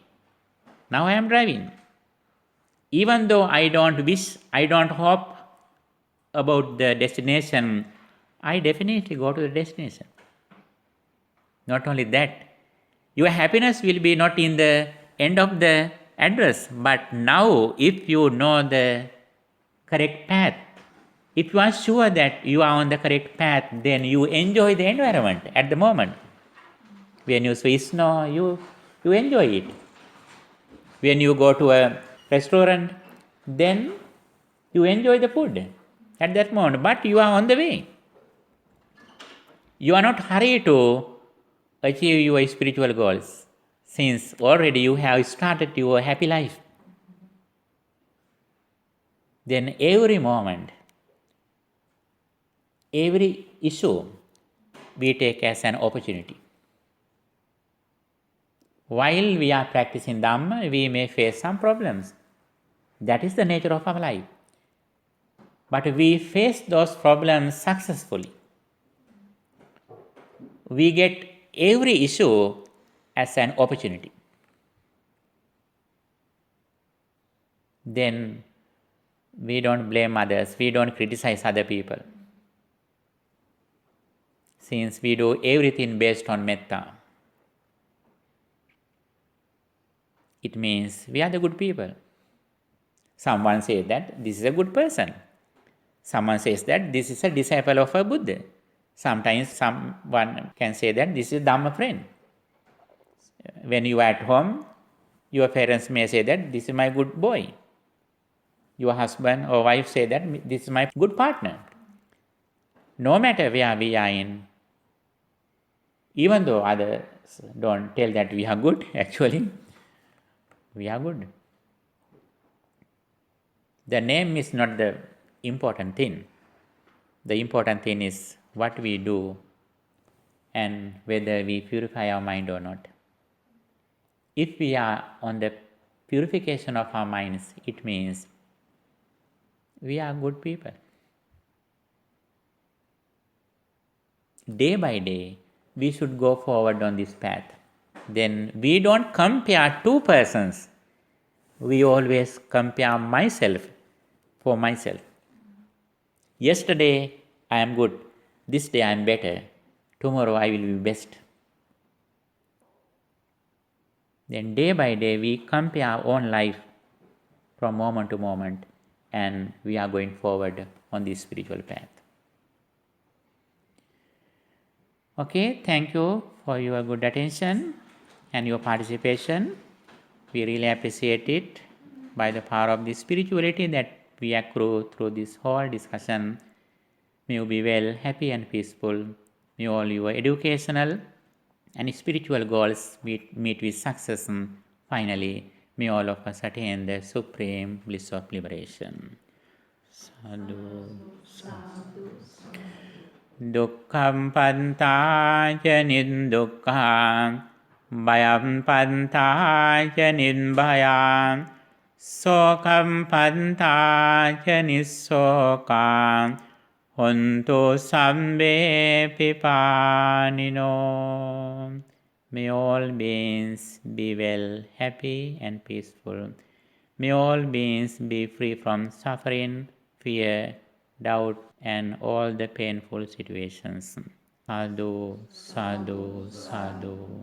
Now I am driving. Even though I don't wish, I don't hope about the destination, I definitely go to the destination. Not only that, Your happiness will be not in the end of the address, but now if you know the correct path, if you are sure that you are on the correct path, then you enjoy the environment at the moment. When you see snow, you enjoy it. When you go to a restaurant, then you enjoy the food at that moment, but you are on the way. You are not hurried to achieve your spiritual goals, since already you have started your happy life. Then every moment, every issue we take as an opportunity. While we are practicing Dhamma, we may face some problems. That is the nature of our life. But we face those problems successfully. We get every issue as an opportunity. Then we don't blame others, we don't criticize other people. Since we do everything based on metta, it means we are the good people. Someone says that this is a good person. Someone says that this is a disciple of a Buddha. Sometimes someone can say that this is a Dhamma friend. When you are at home, your parents may say that this is my good boy. Your husband or wife say that this is my good partner. No matter where we are in, even though others don't tell that we are good, actually, we are good. The name is not the important thing. The important thing is what we do and whether we purify our mind or not. If we are on the purification of our minds, it means we are good people. Day by day, we should go forward on this path. Then we don't compare two persons. We always compare myself for myself. Yesterday I am good, this day I am better, tomorrow I will be best. Then day by day we compare our own life from moment to moment, and we are going forward on this spiritual path. Okay, thank you for your good attention and your participation. We really appreciate it by the power of the spirituality that we accrue through this whole discussion. May you be well, happy and peaceful. May all your educational and spiritual goals meet with success. Finally, may all of us attain the supreme bliss of liberation. Sadhu, sadhu. Dukkham pantāca nindukkham, bhayam pantāca nirabhayam, sokam pantāca nissokam, hontu sabbe pipānino. May all beings be well, happy and peaceful. May all beings be free from suffering, fear, doubt, and all the painful situations. Sadhu, sadhu, sadhu.